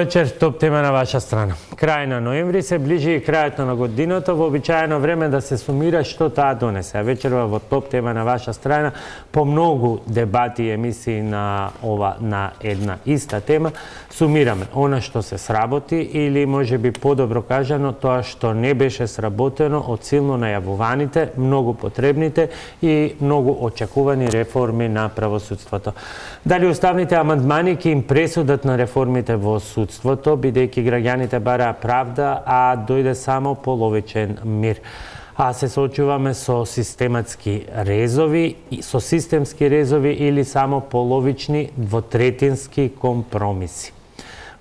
вечер, топ тема на ваша страна. Крај на ноември се ближи и крајот на годината, вообичаено време да се сумира што таа донесе. А вечерва во топ тема на ваша страна, по многу дебати и емисии на една иста тема, сумираме она што се сработи или можеби подобро кажано тоа што не беше сработено од силно најавуваните, многу потребните и многу очекувани реформи на правосудството. Дали уставните амандмани ќе им пресудат на реформите во судството, бидејќи граѓаните бараа правда, а дојде само половичен мир. А се соочуваме со системски резови или само половични двотретински компромиси.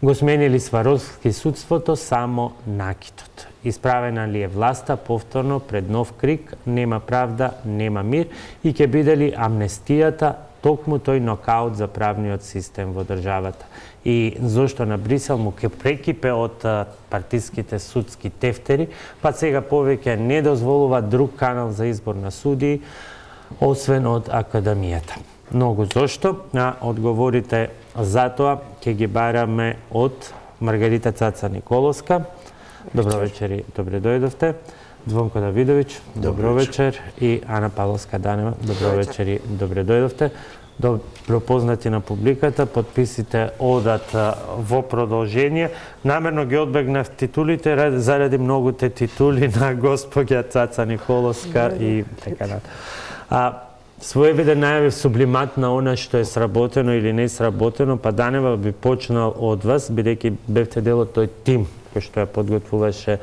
Го сменили Сваровски судството само накитот. Исправена ли е власта повторно пред нов крик, нема правда, нема мир и ќе биде ли амнестијата токму тој нокаут за правниот систем во државата? И зошто на Брисел му ке прекипе од партиските судски тефтери, па сега повеќе не дозволува друг канал за избор на судии, освен од академијата. Многу зошто, а одговорите за тоа ќе ги бараме од Маргарита Цаца Николовска. Добро вечер и добре дојдовте. Звонко Давидовиќ, добро вечер, и Ана Павловска Данева, добро вечер и добре дојдовте. Добро познати на публиката, подписите одат во продолжение. Намерно ги одбегнав титулите заради многуте титули на госпоѓа Цаца Николовска и така натаму. Своевиден најавив сублимат на она што е сработено или не сработено, па Данева би почнал од вас, бидејќи бевте дел од тој тим кој што ја подготвуваше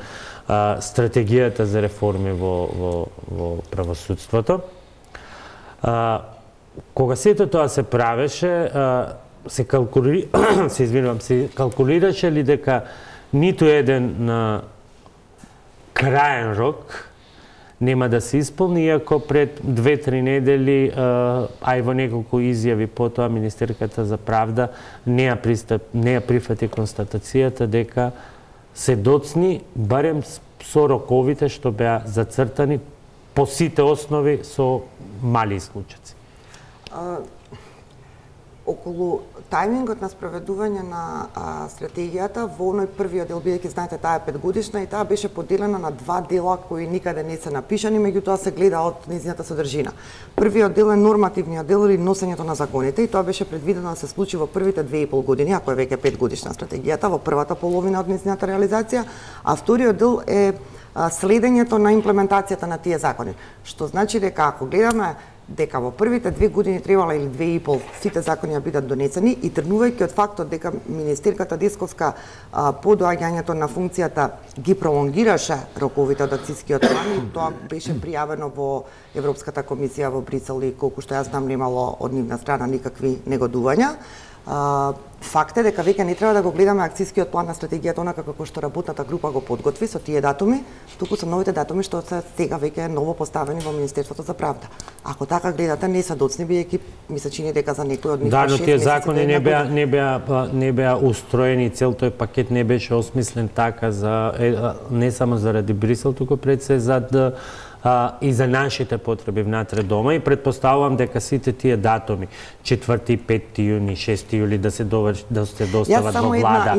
стратегијата за реформи во правосудството. Кога сето тоа се правеше, се калкулираше ли дека ниту еден краен рок нема да се исполни, иако пред 2-3 недели, а и во неколку изјави потоа, Министерката за правда не ја прифати констатацијата дека се доцни барем со роковите што беа зацртани по сите основи со мали исклучоци. Околу тајмингот на спроведување на стратегијата, во оној првиот дел, бидејќи знаете таа е 5 годишна и таа беше поделена на два дела кои никаде не се напишани, меѓутоа се гледа од нејзината содржина. Првиот дел е нормативниот дел или носењето на законите и тоа беше предвидено да се случи во првите 2,5 години, ако е веќе 5 годишна стратегијата, во првата половина од нејзината реализација, а вториот дел е следењето на имплементацијата на тие закони. Што значи дека ако гледаме дека во првите 2 години требало или 2,5 сите закони да бидат донесени и тргнувајќи од фактот дека министерката Десковска по доаѓањето на функцијата ги пролонгираше роковите од акцискиот план и тоа беше пријавено во Европската комисија во Брисел и колку што јас знам немало од нивна страна никакви негодувања. Факт е дека веќе не треба да го гледаме акцискиот план на стратегијата онака како што работната група го подготви со тие датуми, туку со новите датуми што се сега веќе ново поставени во Министерството за правда. Ако така гледате, не се доцни, бидејќи ми се чини дека за некој од нив 6 месеци. Да, но тие закони не беа устроени, цел тој пакет не беше осмислен така за не само заради Брисел, туку пред се за и за нашите потреби внатре дома и предпоставувам дека сите тие датуми 4, 5 јуни, 6 јули да се достават во влада,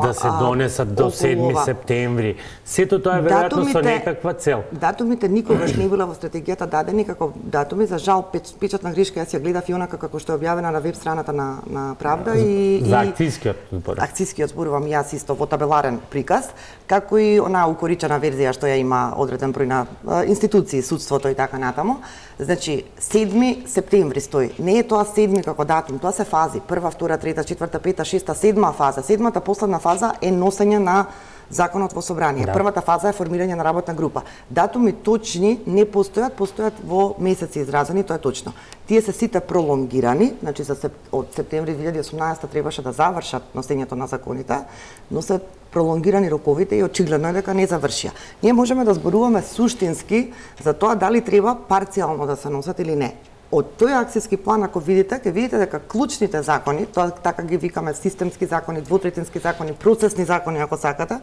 да се донесат до 7 септември. Сето тоа е веројатно со некаква цел. Датумите никогаш не била во стратегијата дадени како датуми, за жал печатна грешка, јас ја гледав и онака како што е објавена на веб страната на Правда и за акцискиот збор. Акцискиот зборувам јас исто во табеларен приказ, како и онаа укоричена верзија што ја има одреден број на институции, судството и така натаму. Значи, 7 септември стои. Не е тоа 7 како датум, тоа се фази. Прва, втора, трета, четврта, пета, шеста, седма фаза. Седмата последна фаза е носење на законот во собрание. Да. Првата фаза е формирање на работна група. Датуми точни не постојат, постојат во месеци изразени, тоа е точно. Тие се сите пролонгирани, значи од септември 2018 требаше да завршат носењето на законите, но се пролонгирани роковите и очигледно е дека не завршија. Ние можеме да зборуваме суштински за тоа дали треба парцијално да се носат или не. Од тој акцијски план, ако видите, ќе видите дека клучните закони, тоа така ги викаме системски закони, двотретински закони, процесни закони, ако сакате,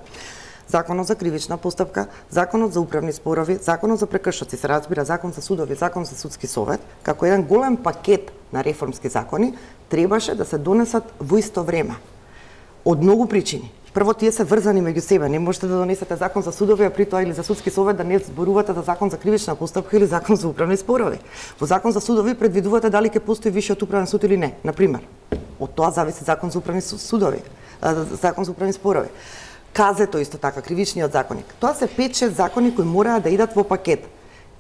Законот за кривична постапка, Законот за управни спорови, Законот за прекршоци, се разбира Закон за судови, Закон за судски совет, како еден голем пакет на реформски закони, требаше да се донесат во исто време. Од многу причини. Прво, тие се врзани меѓу себе. Не можете да донесете закон за судови, а при тоа или за судски совет да не зборувате за закон за кривична постапка или закон за управни спорови. Во закон за судови предвидувате дали ќе постои висшиот управен суд или не, на пример. Од тоа зависи закон за управни судови, закон за управни спорови. Казето исто така, кривичниот законник. Тоа се 5-6 закони кои мора да идат во пакет.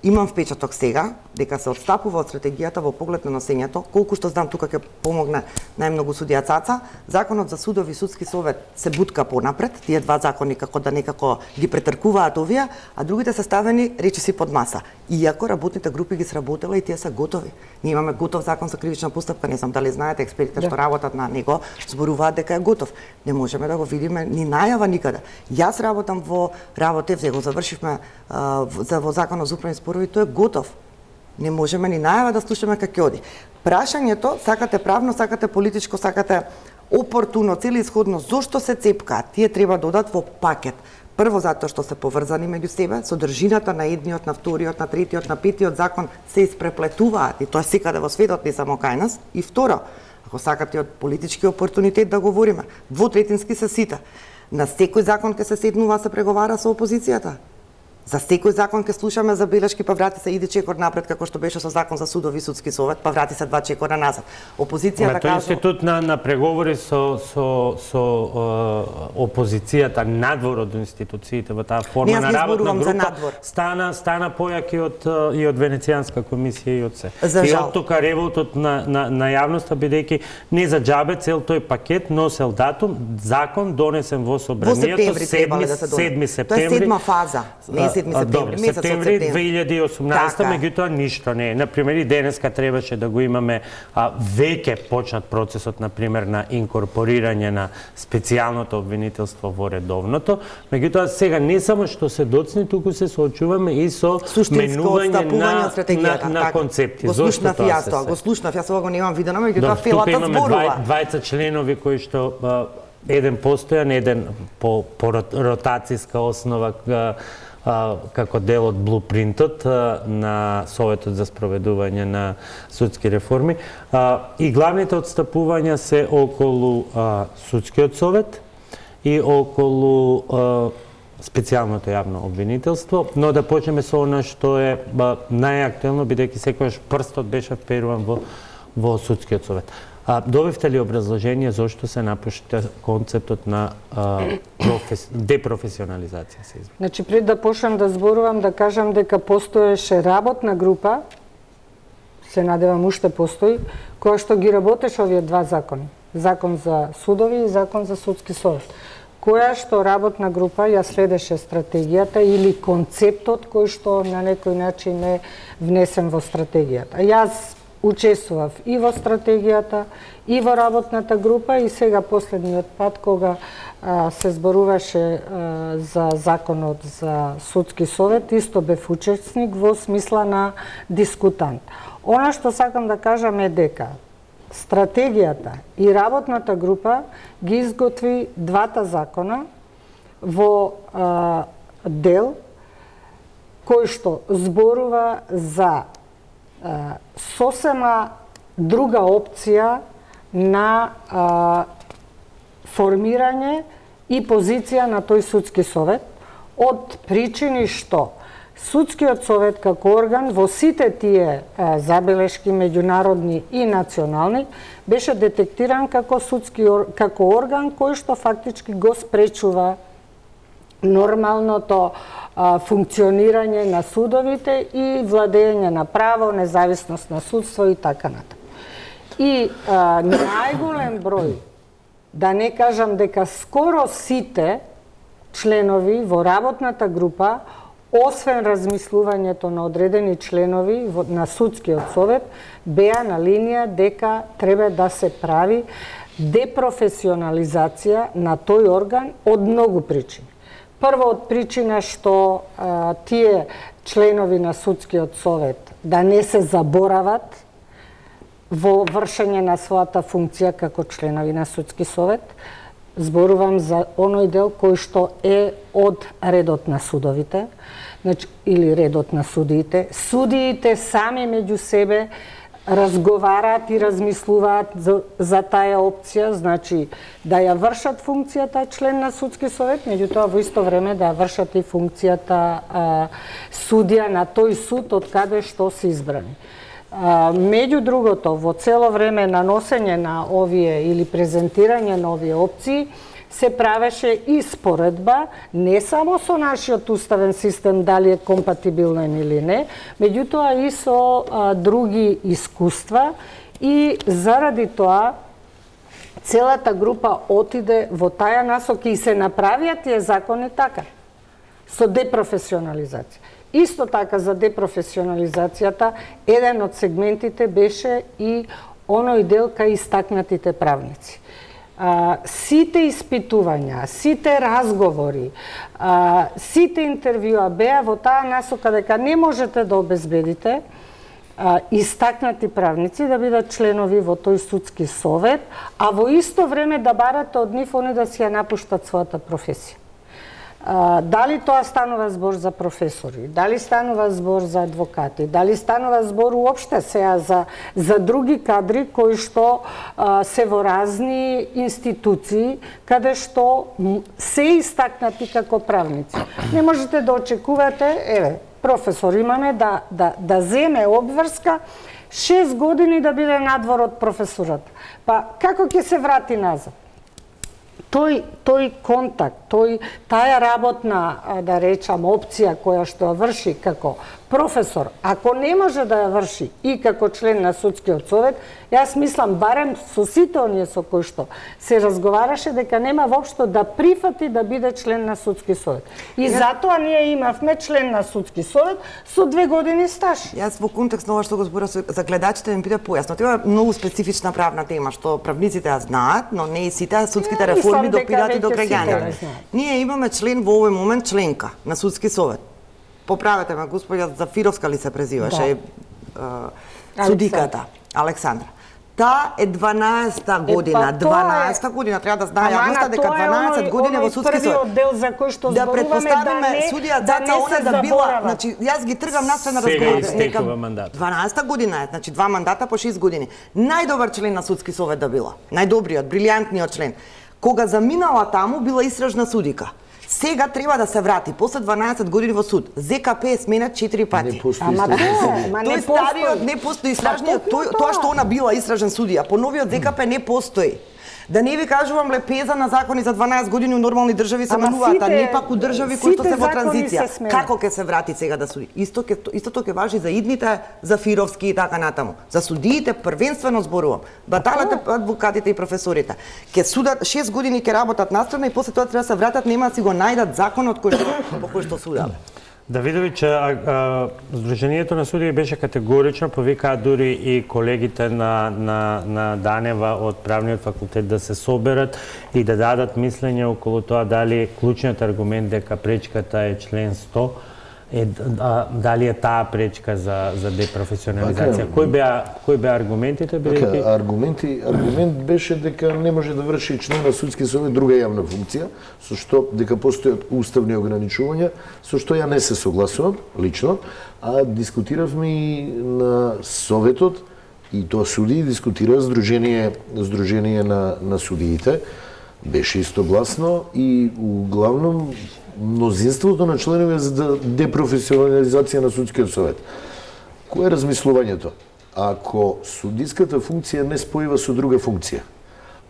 Имам впечаток сега дека се отстапува од стратегијата во поглед на носењето, колку што знам тука ќе помогне најмногу судија Цаца. Законот за судови и судски совет се бутка понапред, тие два закони како да некако ги претркуваат овие, а другите се ставени речиси под маса. Иако работните групи ги сработела и тие се готови. Ние имаме готов закон за кривична постапка, не знам дали знаете, експертите што работат на него зборуваат дека е готов. Не можеме да го видиме ни најава никаде. Јас работам во работев, го завршивме во законот за управни спорови, тој е готов. Не можеме ни најава да слушаме како ќе оди. Прашањето, сакате правно, сакате политичко, сакате опортуно, целисходно, зошто се цепкаат? Тие треба да одат во пакет. Прво затоа што се поврзани меѓу себе, содржината на едниот, на вториот, на третиот, на петиот закон се испреплетуваат и тоа секаде во светот, не само кај нас. И второ, ако сакате од политички опортунитет да говориме, двотретински се сите. На секој закон ќе се седнува се преговара со опозицијата. За секој закон ќе слушаме забелешки, па врати се иде чекор напред, како што беше со закон за судови и судски совет, па врати се 2 чекора назад. Опозицијата кажа... Тој институт на преговори со опозицијата надвор од институциите во таа форма на работна група стана појаки и од Венецијанска комисија и од се. И од тука револтот на јавноста, бидејќи не за џабе цел тој пакет носел датум, закон донесен во собранието 7 септември. Тоа е 7 фаза. Септември 2018, меѓутоа ништо не е. Например, и денеска требаше да го имаме веќе почнат процесот, например, на инкорпорирање на специјалното обвинителство во редовното. Меѓутоа, сега не само што се доцни, туку се соочуваме и со менување на концепти. Го слушнав јас ова го немам видено, меѓутоа фелата зборува. Тука имаме 20 членови кои што еден постојан, еден по ротацијска основа како дел од блупринтот на Советот за спроведување на судски реформи. И главните отстапувања се околу судскиот совет и околу специјалното јавно обвинителство, но да почнеме со она што е најактуелно, бидејќи секогаш прстот беше вперуван во судскиот совет. Добивте ли образложение зошто се напушта концептот на депрофесионализација? Значи, пред да почнам да зборувам, да кажам дека постоеше работна група, се надевам уште постои, која што ги работеше овие два закони. Закон за судови и закон за судски совет. Која што работна група ја следеше стратегијата или концептот кој што на некој начин е внесен во стратегијата. Јас учествував и во стратегијата, и во работната група, и сега последниот пат кога се зборуваше за законот за судски совет, исто бев учесник во смисла на дискутант. Она што сакам да кажам е дека стратегијата и работната група ги изготви двата закона во дел кој што зборува за сосема друга опција на формирање и позиција на тој судски совет, од причини што судскиот совет како орган во сите тие забелешки меѓународни и национални беше детектиран како како орган кој што фактички го спречува нормалното функционирање на судовите и владење на право, независност на судство и така натаму. И најголем број, да не кажам дека скоро сите членови во работната група, освен размислувањето на одредени членови на судскиот совет, беа на линија дека треба да се прави депрофесионализација на тој орган од многу причини. Прво од причина што тие членови на судскиот совет да не се заборават во вршење на својата функција како членови на судски совет. Зборувам за оној дел кој што е од редот на судовите, значи, или редот на судиите. Судиите сами меѓу себе разговараат и размислуваат за таа опција, значи да ја вршат функцијата член на судски совет, меѓутоа во исто време да ја вршат и функцијата судија на тој суд од каде што се избрани. Меѓу другото, во цело време на носење на овие или презентирање на овие опции, се правеше и споредба не само со нашиот уставен систем дали е компатибилен или не, меѓутоа и со други искуства и заради тоа целата група отиде во таја насока и се направија тие закони така, со депрофесионализација. Исто така за депрофесионализацијата, еден од сегментите беше и оној дел кај истакнатите правници. Сите испитувања, сите разговори, сите интервјуа беа во таа насока дека не можете да обезбедите истакнати правници да бидат членови во тој судски совет, а во исто време да барате од нив они да си ја напуштат својата професија. Дали тоа станува збор за професори, дали станува збор за адвокати, дали станува збор уопште сега за други кадри кои што се во разни институции каде што се истакнати како правници. Не можете да очекувате, професор имаме да земе обврска 6 години да биде надвор од професурата. Па како ќе се врати назад? Тој контакт, таа работна, да речам, опција која што ја врши како професор, ако не може да ја врши и како член на судскиот совет, јас мислам барем со сите оние со кои што се разговараше дека нема воопшто да прифати да биде член на судски совет. И затоа ние имавме член на судски совет со 2 години стаж. Јас во контекст на ова што го збора за гледачите ми биде појасно. Тоа е многу специфична правна тема што правниците ја знаат, но не и сите судските реформи допират и до граѓаните. Ние имаме член во овој момент членка на судски совет. Поправете ме, господја Зафировска ли се презиваше? Судиката Александра. Таа е 12-та година. 12-та година треба да знае јавноста дека 12 години во судски совет. Дел за кој што да претпоставиме судија Цаца она да била, значи јас ги тргам настрана на разговор. Сега истекува мандат. 12-та година е, значи 2 мандата по 6 години. Најдобар член на судски совет да била. Најдобриот, брилјантниот член. Кога заминала таму била истражна судика. Сега треба да се врати после 12 години во суд. ЗКП е сменет 4 пати. Тој стариот не постои истражниот, тоа што она била истражен судија, по новиот ЗКП не постои. Да не ви кажувам лепеза на закони за 12 години у нормални држави се менуваат, а не пак у држави кои што се во транзиција. Како ќе се врати сега да суди? Истото ќе важи за идните, за Фировски и така натаму. За судиите првенствено зборувам. Баталите, адвокатите и професорите ќе судат 6 години, ќе работат настрана и после тоа треба да се вратат, нема да си го најдат законот по кој што судат. Давидович, Сдруженијето на судии беше категорично, повикаа дури и колегите на Данева од правниот факултет да се соберат и да дадат мислење околу тоа дали клучниот аргумент дека пречката е член 100 дали е таа пречка за депрофесионализација. Кои беа аргументите? Аргумент беше дека не може да врши член на судски совет друга јавна функција, со што дека постојат уставни ограничувања, со што ја не се согласувам лично, а дискутиравме и на советот и тоа судии дискутира Сдружение на судиите. Беше истогласно и углавном мнозинството на членови за депрофесионализација на судскиот совет. Кое е размислувањето? Ако судиската функција не спојува со друга функција,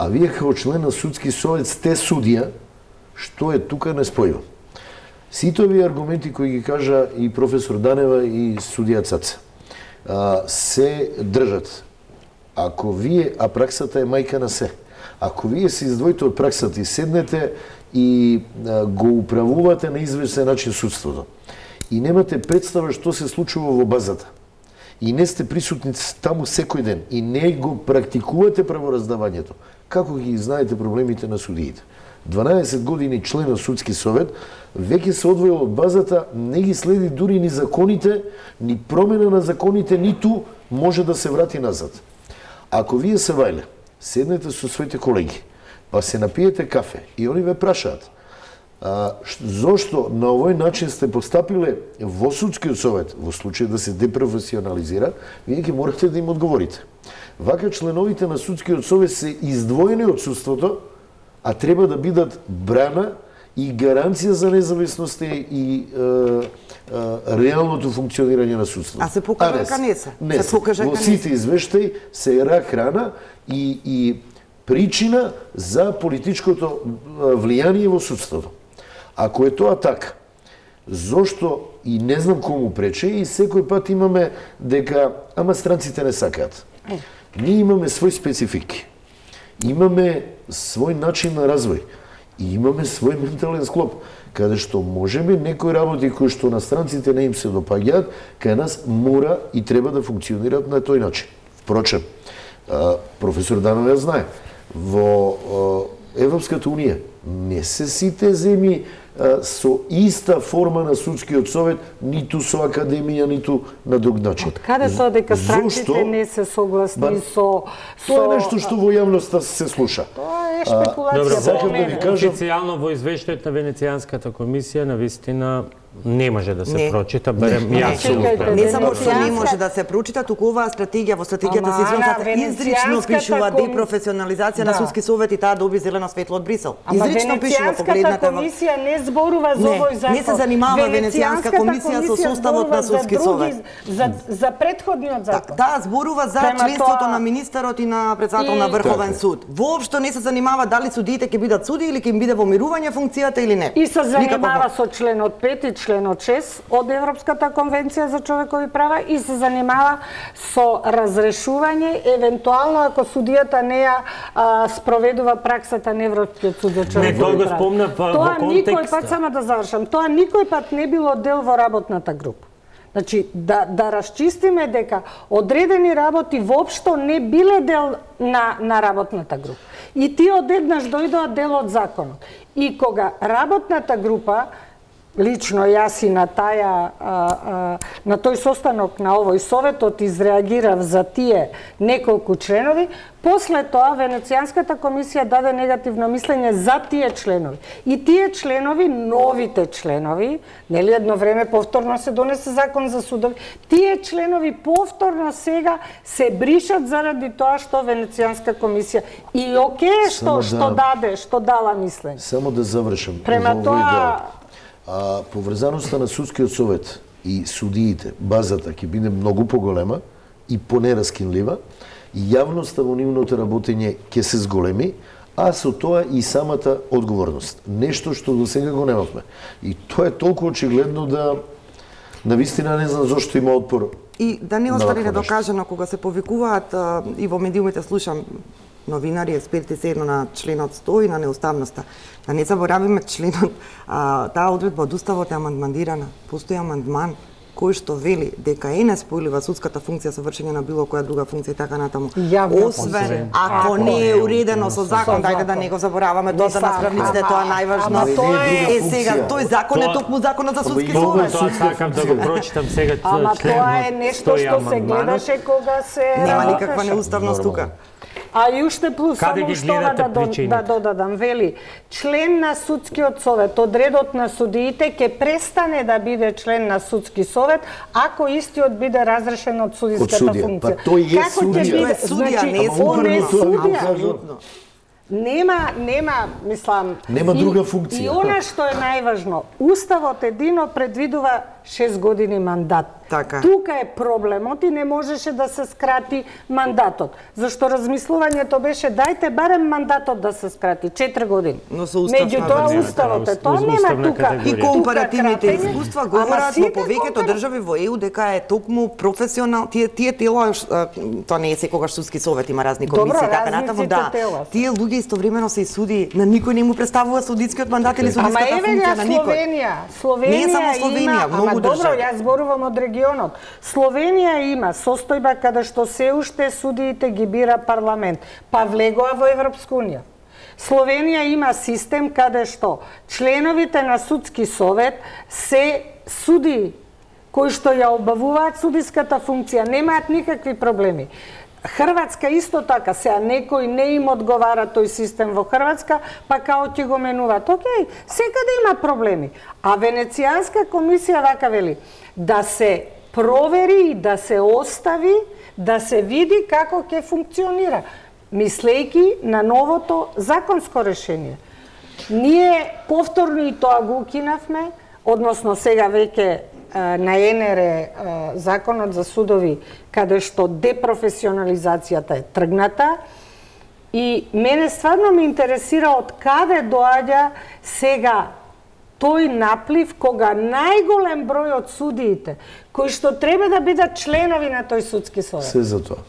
а вие како член на судски совет сте судија, што е тука не спојува? Сите овие аргументи кои ги кажа и професор Данева и судија Цаца се држат. Ако вие, а праксата е мајка на се, ако вие се издвоите од праксата и седнете и го управувате на известен начин судството и немате представа што се случува во базата и не сте присутни таму секој ден и не го практикувате правораздавањето, како ги знаете проблемите на судиите? 12 години член на судски совет, веќе се одвоил од базата, не ги следи дури ни законите, ни промена на законите, ниту може да се врати назад. Ако вие се седнете со своите колеги, па се напиете кафе и они ве прашаат, Зошто на овој начин сте постапиле во судскиот совет, во случај да се депрофесионализира, вие ќе морате да им одговорите. Вака членовите на судскиот совет се издвоени од судството, а треба да бидат брана и гаранција за независност и реалното функционирање на судството. А се покажа дека не се. Не се. Во сите извештаи се рак рана и причина за политичкото влијание во судството. Ако е тоа така, зошто и не знам кому прече и секој пат имаме дека ама странците не сакаат. Ние имаме свој специфики. Имаме свој начин на развој и имаме свој ментален склоп, каде што можеме некои работи кои што на странците не им се допаѓаат, кај нас мора и треба да функционираат на тој начин. Впрочем, професор Данов ја знае, во Европската Унија не се сите земји со иста форма на судскиот совет, ниту со академија, ниту на друг начин. Од каде тоа дека странците не се согласни со... Тоа е нешто што во јавноста се слуша. Тоа е шпекулација. Сакам да ви кажам... Официјално во извештајот на Венецијанската комисија навистина не може да се прочита, барем јас се успеам. Не само што не може да се прочита, туку оваа стратегија, во стратегијата се известната изрично пишува депрофесионализација на судски совет и таа доби зелено светло од Брисел. Изрично пишува, погледнете во... комисија не зборува за овој закон. Не се занимава Венецијанска комисија со составот на судски совет. За претходниот закон. Таа зборува за членството на министерот и на председател на Врховен суд. Воопшто не се занимава дали судиите ќе бидат суди или ќе им биде во мирување функцијата или не. И се занимава со членот 5 и членот 6 од Европската конвенција за човекови права и се занимава со разрешување, евентуално ако судијата не ја спроведува праксата на Европскиот суд за човекови права. Тоа никој пат, само да завршам, тоа никој пат не било дел во работната група. Значи, да расчистиме дека одредени работи воопшто не биле дел на работната група. И тие одеднаш дојдоа дел од законот. И кога работната група, лично јас и на тој состанок на овој советот изреагирав за тие неколку членови, после тоа Венецијанската комисија даде негативно мислење за тие членови. И тие членови, новите членови, нели едно време повторно се донесе закон за судови, тие членови повторно сега се бришат заради тоа што Венецијанска комисија и окей што дала мислење. Само да завршам. Према тоа поврзаноста на судскиот совет и судиите, базата ќе биде многу поголема и понераскинлива, и јавноста во нивното работење ќе се зголеми, а со тоа и самата одговорност. Нешто што до сега го немавме. И тоа е толку очигледно да навистина не знам зошто има отпор. И да не остане недокажано кога се повикуваат и во медиумите слушам новинари, експерти се едно на членот 100 и на неуставноста. Да не заборавиме членот, таа одредба од уставот е амандмандирана. Постои амандман кој што вели дека е неспојлива судската функција со вршење на било која друга функција и така натаму. Освен ако не е уредено со закон, дајте да не го забораваме тоа за нас правниците, тоа најважно. Е сега тој закон е токму законот за судски совет. Тоа сакам да го прочитам сега членот. Ама тоа е нешто што се гледаше кога се нема никаква неуставност тука. А и уште плюс, само што да додадам, вели, член на судскиот совет, од редот на судиите, ќе престане да биде член на судски совет, ако истиот биде разрешен од судиската функција. Па тој е судија. Судија, не е судија. Нема, мислам... Нема друга функција. И она што е најважно, Уставот едино предвидува 6 години мандат. Така. Тука е проблемот и не можеше да се скрати мандатот. Зашто размислувањето беше дајте барем мандатот да се скрати 4 години. Но со устав меѓутоа уставот е тоа нема тука. И компаративните искуства говорат во повеќето држави во ЕУ дека е токму професионал тие тела, тоа не е секогаш судски совет, има разни комисии и така натаму, да. Тие луѓе истовремено се и суди, на никој не му представува судискиот мандат или судиската функција на никој. Словенија не е само Словенија, многу добро, држави. јас зборувам од регионот. Словенија има состојба каде што се уште судиите ги бира парламент, па влегоа во Европска унија. Словенија има систем каде што членовите на судски совет се суди кои што ја обавуваат судиската функција, немаат никакви проблеми. Хрватска исто така, сега некој не им одговара тој систем во Хрватска, па као ќе го менуваат. Океј, секаде има проблеми. А Венецијанска комисија вака вели, да се провери и да се остави, да се види како ќе функционира, мислејки на новото законско решение. Ние повторно и тоа го укинавме, односно сега веќе на ЕНР законот за судови, каде што депрофесионализацијата е тргната, и мене стварно ме интересира од каде доаѓа сега тој наплив кога најголем број од судиите, кои што треба да бидат членови на тој судски совет. Се за тоа.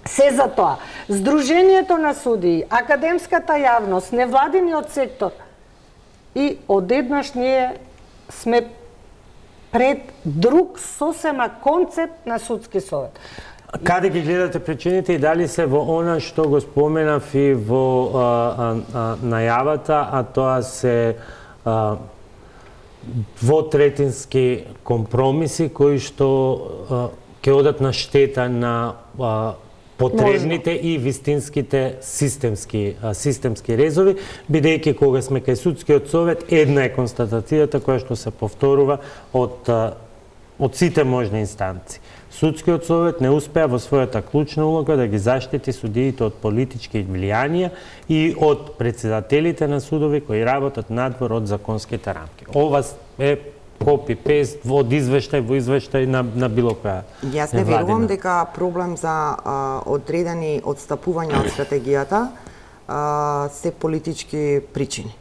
Се за тоа. Сдруженијето на судии, академската јавност, невладиниот сектор, и одеднаш ние сме пред друг сосема концепт на судски совет. Каде ги гледате причините и дали се во она што го споменав и во најавата, а тоа се двотретински компромиси кои што ќе одат на штета на потребните и вистинските системски резови, бидејќи кога сме кај судскиот совет, една е констатацијата која што се повторува од сите можни инстанции. Судскиот совет не успеа во својата клучна улога да ги заштити судиите од политички влијанија и од претседателите на судови кои работат надвор од законските рамки. Ова е копи-пест од извештај во извештај на било која. Јас не верувам дека проблем за одредени одстапувања од стратегијата се политички причини.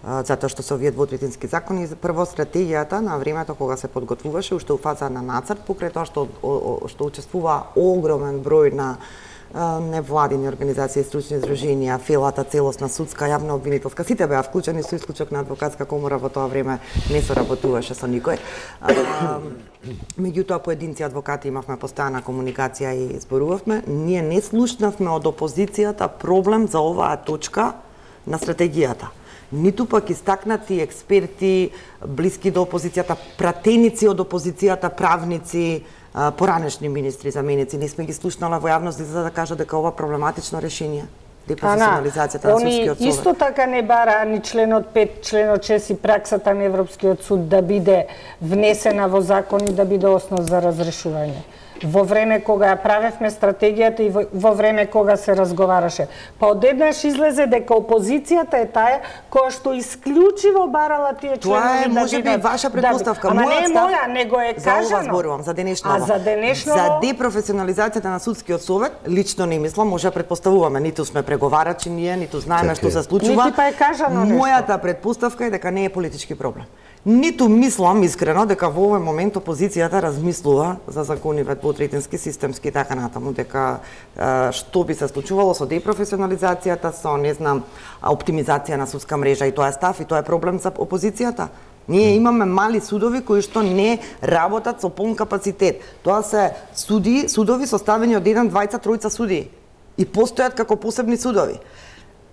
Затоа што се овие двотретински закони, прво стратегијата на времето кога се подготвуваше уште у фаза на нацрт, покрај тоа што учествува огромен број на невладини организации, стручни здруженија, фелата целосна судска, јавна обвинителска, сите беа вклучени со исклучок на адвокатска комора, во тоа време не соработуваше со никој. Меѓутоа, поединци адвокати имавме постојана комуникација и зборувавме. Ние не слушнавме од опозицијата проблем за оваа точка на стратегијата. Ниту пак истакнати експерти, блиски до опозицијата, пратеници од опозицијата, правници, поранешни министри, заменици, не сме ги слушнала во јавност за да кажат дека ова проблематично решение, депрофесионализацијата на судскиот совет. Исто така не бара ни членот 5, членот 6 и праксата на Европскиот суд да биде внесена во закон и да биде основ за разрешување. Во време кога ја правевме стратегијата и во време кога се разговараше. Па одеднаш излезе дека опозицијата е таа која што исклучиво барала тие членови да бидат. Тоа е можеби ваша предпоставка. Ама не е моја, него е кажано. За ова зборувам, за денешново. А за денешново? За депрофесионализацијата на судскиот совет, лично не мислам, може да предпоставуваме, ниту сме преговарачи ние, ниту знаеме што се случува. Нити па е кажано нешто. Мојата предпоставка е дека не е политички проблем. Ниту мислам искрено дека во овој момент опозицијата размислува за закониве двотретински, системски и така натаму, дека што би се случувало со депрофесионализацијата, со, не знам, оптимизација на судска мрежа, и тоа е став, и тоа е проблем за опозицијата. Ние имаме мали судови кои што не работат со полн капацитет. Тоа се судови составени од 1, 2, 3 судии и постојат како посебни судови.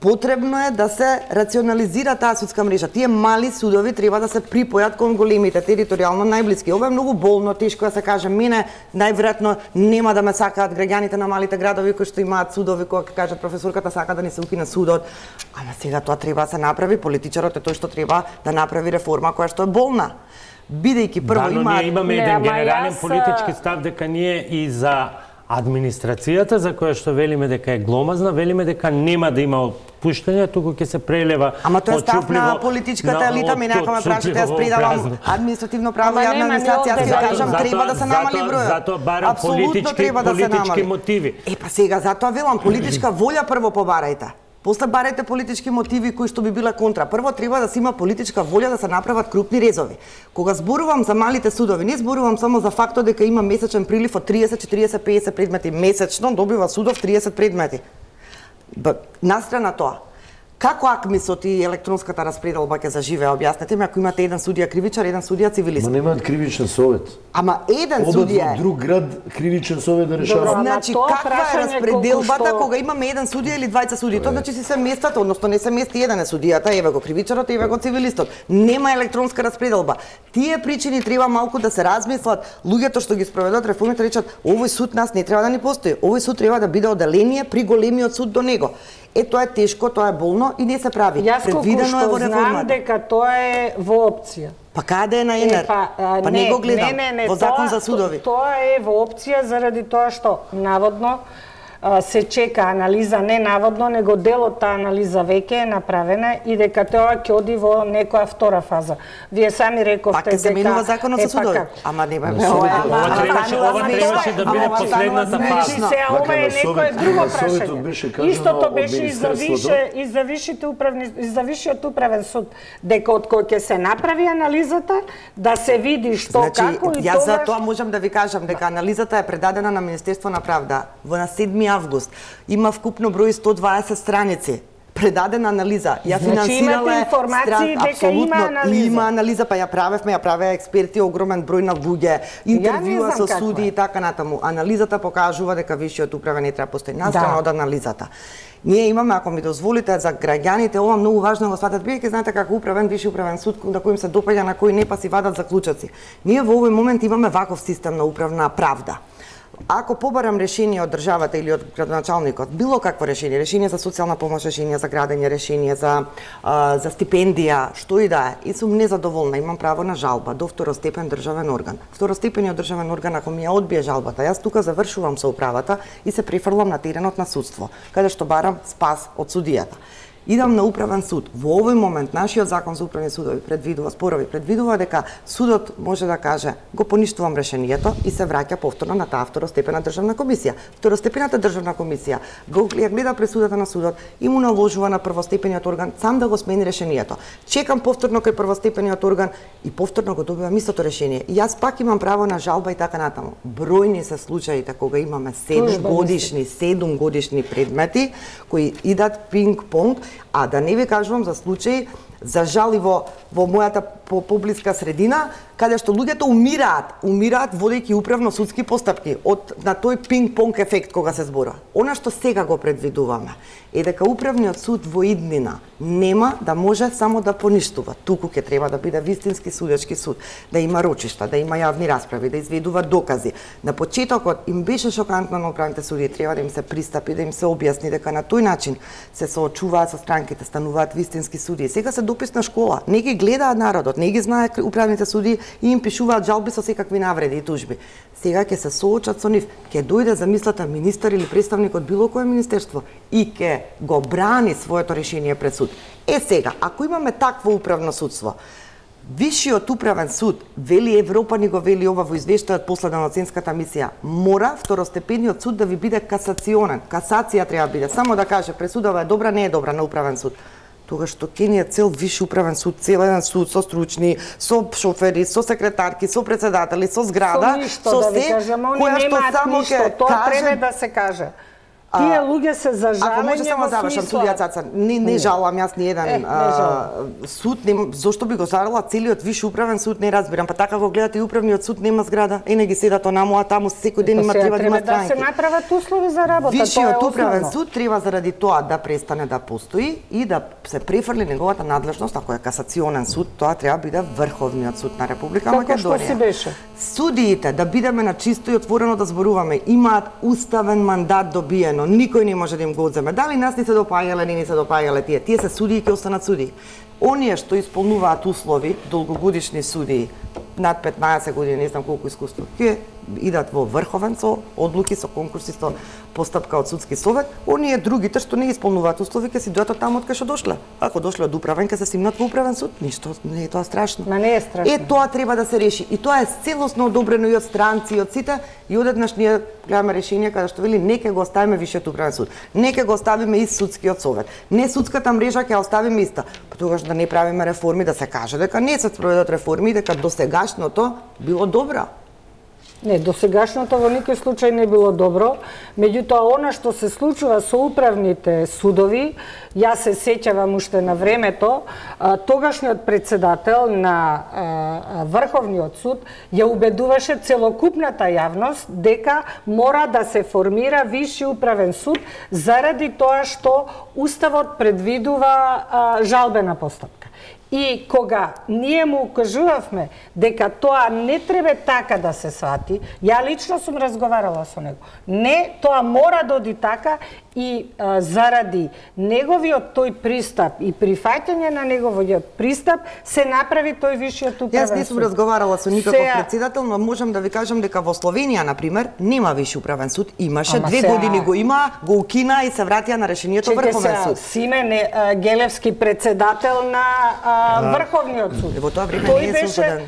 Потребно е да се рационализира таа судска мрежа. Тие мали судови треба да се припојат кон големите, територијално најблиски. Ова е многу болно, тешко да се каже. Мене најверојатно нема да ме сакаат граѓаните на малите градови кои што имаат судови, кога ќе кажат професорката сака да ни се укине судот. Ама сега тоа треба да се направи, политичарот е тој што треба да направи реформа која што е болна. Бидејќи прво ние имаме еден генерален политички став дека ние и за администрацијата, за која што велиме дека е гломазна, велиме дека нема да има отпуштање, туку ќе се прелева. Ама тоа е став на политичката елита, ми некоја ме прашате, јас предавам административно право и јавна администрација, јас ќе кажам треба да се намали бројот. Затоа барам политички мотиви. Па сега затоа велам политичка волја прво побарајте. После барајте политички мотиви кои што би биле контра. Прво треба да се има политичка волја да се направат крупни резови. Кога зборувам за малите судови, не зборувам само за фактот дека има месечен прилив од 30, 40, 50 предмети месечно, добива судов 30 предмети. Настрана тоа. Како АКМИСот и електронската распределба ќе заживее? Објаснете ми, ако имате еден судија кривичар, еден судија цивилист. Ма немаат кривичен совет. Ама еден Одат судија во друг град кривичен совет да решава. Значи, каква е распределбата кога имаме еден судија или двајца судии? Тоа значи се местат, односно не се мести еден е судијата, еве го кривичарот, еве го цивилистот. Нема електронска распределба. Тие причини треба малку да се размислат. Луѓето што ги спроведат реформите речат, овој суд нас не треба да ни постои. Овој суд треба да биде одделение при големиот суд до него. Тоа е тешко, тоа е болно и не се прави. Јас колку што знам дека тоа е во опција. Па каде е на ЕНР? Па не го гледам. Во закон за судови. Тоа е во опција заради тоа што наводно се чека анализа, не наводно, него дел од таа анализа веќе е направена и дека тоа ќе оди во некоја втора фаза. Вие сами рековте дека... Пак се менува законот за судови. Ама не бе, ова требаше да биде последната фаза. Ова е некое друго прашање. Истото беше и за Вишиот управен суд, дека од кој ќе се направи анализата, да се види што, како и јас за тоа можам да ви кажам дека анализата е предадена на Министерство на правда во на 7 август. Има вкупно број 120 страници. Предадена анализа. Ја финансирала информации дека има анализа. Има анализа, па ја правеа експерти, огромен број на луѓе, интервјуа со суди и така натаму. Анализата покажува дека Вишиот управен не треба постои. Настрана од анализата. Ние имаме, ако ми дозволите, за граѓаните, ова многу важно го сватат, бидејќи знаете како управен, Виши управен суд, на кој им се допаѓа, на кој не, па си вадат заклучоци. Ние во овој момент имаме ваков систем на управна правда. Ако побарам решение од државата или од градоначалникот, било какво решение за социјална помош, решение за градење, решение за стипендија, што и да е, и сум незадоволна, имам право на жалба до второстепен државен орган. Второстепениот државен орган, ако ми ја одбие жалбата, јас тука завршувам со управата и се префрлам на теренот на судство, каде што барам спас од судијата. Идам на управен суд. Во овој момент нашиот закон за управни судови предвидува дека судот може да каже го поништувам решението и се враќа повторно на таа второстепена државна комисија. Второстепената државна комисија ја гледа пресудата на судот и му наложува на првостепениот орган сам да го смени решението. Чекам повторно кај првостепениот орган и повторно го добивам истото решение. И јас пак имам право на жалба и така натаму. Бројни се случаите кога имаме 7 годишни предмети кои идат пинг-понг. А да не ви кажувам за случаи за жали во мојата поблиска средина, каде што луѓето умираат водејќи управно-судски постапки на тој пинг-понг ефект кога се зборува. Она што сега го предвидуваме е дека управниот суд во иднина нема да може само да поништува. Туку ќе треба да биде вистински судечки суд, да има рочишта, да има јавни расправи, да изведува докази. На почетокот им беше шокантно на управните суди, треба да им се пристапи, да им се објасни дека на тој начин се соочуваат со странките, стануваат вистински суди. Сега се дописна школа, не ги гледаат народот, не ги знае управните суди и им пишуваат жалби со секакви навреди и тужби. Сега ќе се соочат со нив, ќе дојде, замислата, министар или представник од било кое министерство и ќе го брани своето решение пред суд. Сега, ако имаме такво управно судство, Вишиот управен суд, вели Европа, ни го вели ова во извештајот последна од оценската мисија, мора второстепениот суд да ви биде касационен. Касација треба да биде, само да каже пресудава е добра, не е добра на управен суд. Тогаш што Кенија цел Виши управен суд, цел еден суд со стручни, со шофери, со секретарки, со председатели, со зграда, со се, која што само ќе тоа треба да се каже. Тие луѓе се за жалење. Ако може само завршам, судија Цаца, не жалам јас ни еден суд, зошто би го зарала целиот Виши управен суд, не разбирам, па така го гледате и управниот суд нема зграда, не ги седат онаму, а таму секој ден има треба да има странки. Да се направат услови за работа, Вишиот управен суд треба заради тоа да престане да постои и да се префрли неговата надлежност, ако е касационен суд, тоа треба да биде Врховниот суд на Република Македонија. Како што си беше? Судиите, да бидеме на чисто и отворено да зборуваме, имаат уставен мандат добиено. Никој не може да им го одземе. Дали нас не се допаѓале, не се допаѓале тие се судии ќе останат судии. Оние што исполнуваат услови, долгогодишни судии, над 15 години, не знам колку искуство, ќе идат во Врховен со одлуки, со конкурси, со постапка од судски совет. Оние другите што не исполнуваат услови ќе си дојдат таму од кај што дошле. Ако дошле од управен, ќе се симнат во управен суд. Ништо не е тоа страшно. Ма не е страшно. Тоа треба да се реши. И тоа е целосно одобрено и од странци, и од сите. И одеднаш ние гледаме решение каде што вели нека го оставиме Вишиот управен суд. Нека го оставиме и судскиот совет. Не судската мрежа ќе оставиме иста. Па тогаш да не правиме реформи, да се каже дека не се спроведат реформи, дека досегашното било добро. Не, досегашното во никој случај не било добро, меѓутоа она што се случува со управните судови, јас се сеќавам уште на времето, тогашниот председател на Врховниот суд ја убедуваше целокупната јавност дека мора да се формира Висши управен суд заради тоа што Уставот предвидува жалбена постапка. И кога ние му укажувавме дека тоа не треба така да се свати, ја лично сум разговарала со него. Не, тоа мора да оди така и заради неговиот тој пристап и прифаќање на неговиот пристап се направи тој Вишиот управен суд. Јас не сум разговарала со никаков председател, но можам да ви кажам дека во Словенија, например, нема Виши управен суд. Имаше 2 години го има, го укина и се вратија на решението Врховен суд. Симен Гелевски председател на Врховниот суд. Во тоа време не е создаден.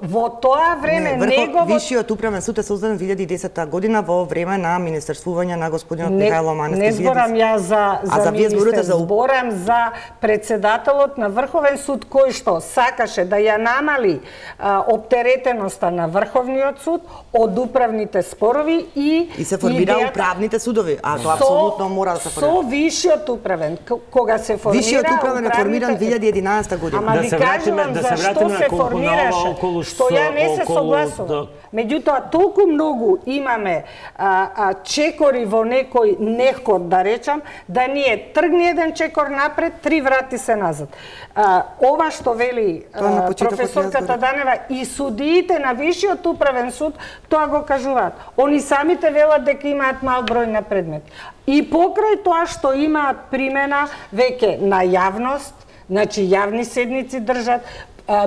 Во тоа време неговиот Вишиот управен суд е создаден 2010 година во време на министерствување на господинот Михајло Маневски. Не зборам ја за министер, зборам за председателот на Врховен суд кој што сакаше да ја намали оптеретеноста на Врховниот суд од управните спорови и се формира управните судови, а тоа апсолутно мора да се формира. Со Вишиот управен, кога се формира Вишиот управен е формиран 2011 година. Ама ви кажувам зашто се формираше, што ја не се согласувам. Меѓутоа, толку многу имаме чекори во некој неход, да речам, да ние тргне еден чекор напред, 3 врати се назад. Ова што вели професорката Данева и судиите на Вишиот управен суд, тоа го кажуваат. Они самите велат дека имаат мал број на предмети. И покрај тоа што имаат примена веќе на јавност, значи јавни седници држат,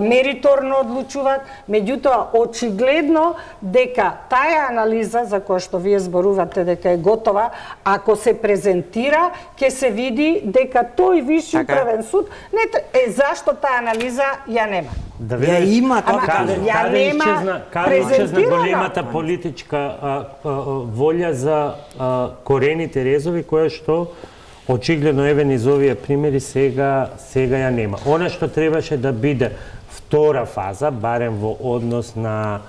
мериторно одлучуваат, меѓутоа очигледно дека таа анализа за која што вие зборувате дека е готова, ако се презентира, ќе се види дека тој Висши управен суд не зашто таа анализа ја нема. Да ја има тоа. Каде исчезна големата политичка волја за корените резови која што очигледно еве низ овие примери сега ја нема. Она што требаше да биде втора фаза, барем во однос на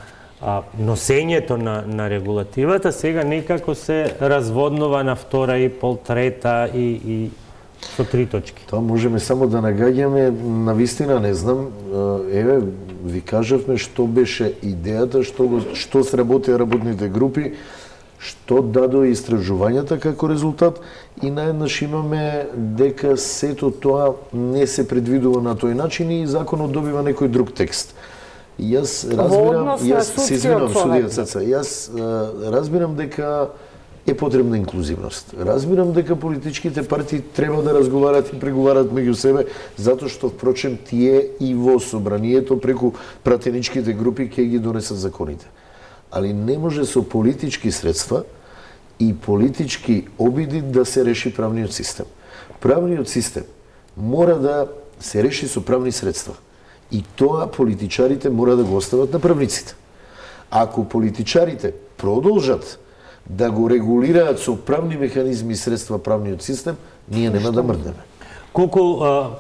носењето на регулативата, сега некако се разводнува на втора и пол, трета и со 3 точки. Тоа можеме само да нагаѓаме, навистина не знам, еве ви кажавме што беше идејата, што сработеа работните групи, што дадо истражувањата како резултат и наеднаш имаме дека сето тоа не се предвидува на тој начин и законот добива некој друг текст. Јас разбирам, јас разбирам дека е потребна инклузивност. Разбирам дека политичките партии треба да разговарат и преговарат меѓу себе, затоа што впрочем тие и во собранието преку пратеничките групи ќе ги донесат законите. Али не може со политички средства и политички обиди да се реши правниот систем. Правниот систем мора да се реши со правни средства. И тоа политичарите мора да го остават на правниците. Ако политичарите продолжат да го регулираат со правни механизми и средства правниот систем, ние нема да мрднеме.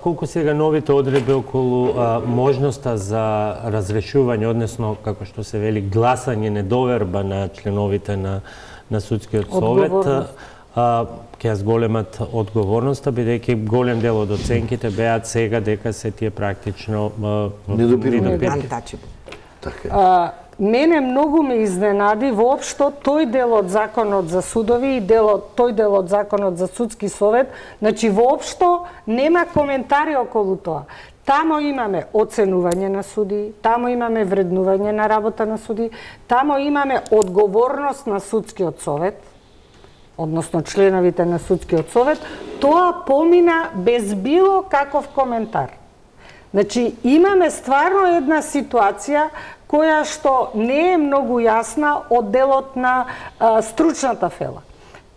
Колку сега новите одредби околу можноста за разрешување, односно, како што се вели, гласање, недоверба на членовите на судскиот совет, ќе ја зголемат одговорноста, бидејќи голем дел од оценките беат сега дека се тие практично недопирни. Така. Мене многу ме изненади воопшто тој дел од законот за судови и тој дел од законот за судски совет, значи воопшто нема коментари околу тоа. Тамо имаме оценување на суди, тамо имаме вреднување на работа на суди, тамо имаме одговорност на судскиот совет, односно членовите на судскиот совет, тоа помина без било каков коментар. Значи, имаме стварно една ситуација која што не е многу јасна од делот на стручната фела.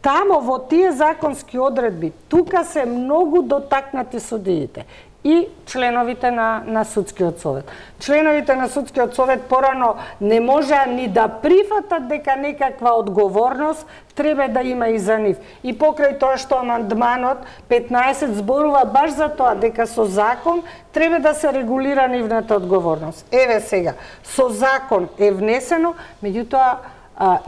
Тамо во тие законски одредби, тука се многу дотакнати судиите. и членовите на Судскиот совет. Членовите на Судскиот совет порано не можеа ни да прифатат дека некаква одговорност треба да има и за нив. И покрај тоа што амандманот 15 зборува баш за тоа дека со закон треба да се регулира нивната одговорност. Еве сега, со закон е внесено, меѓутоа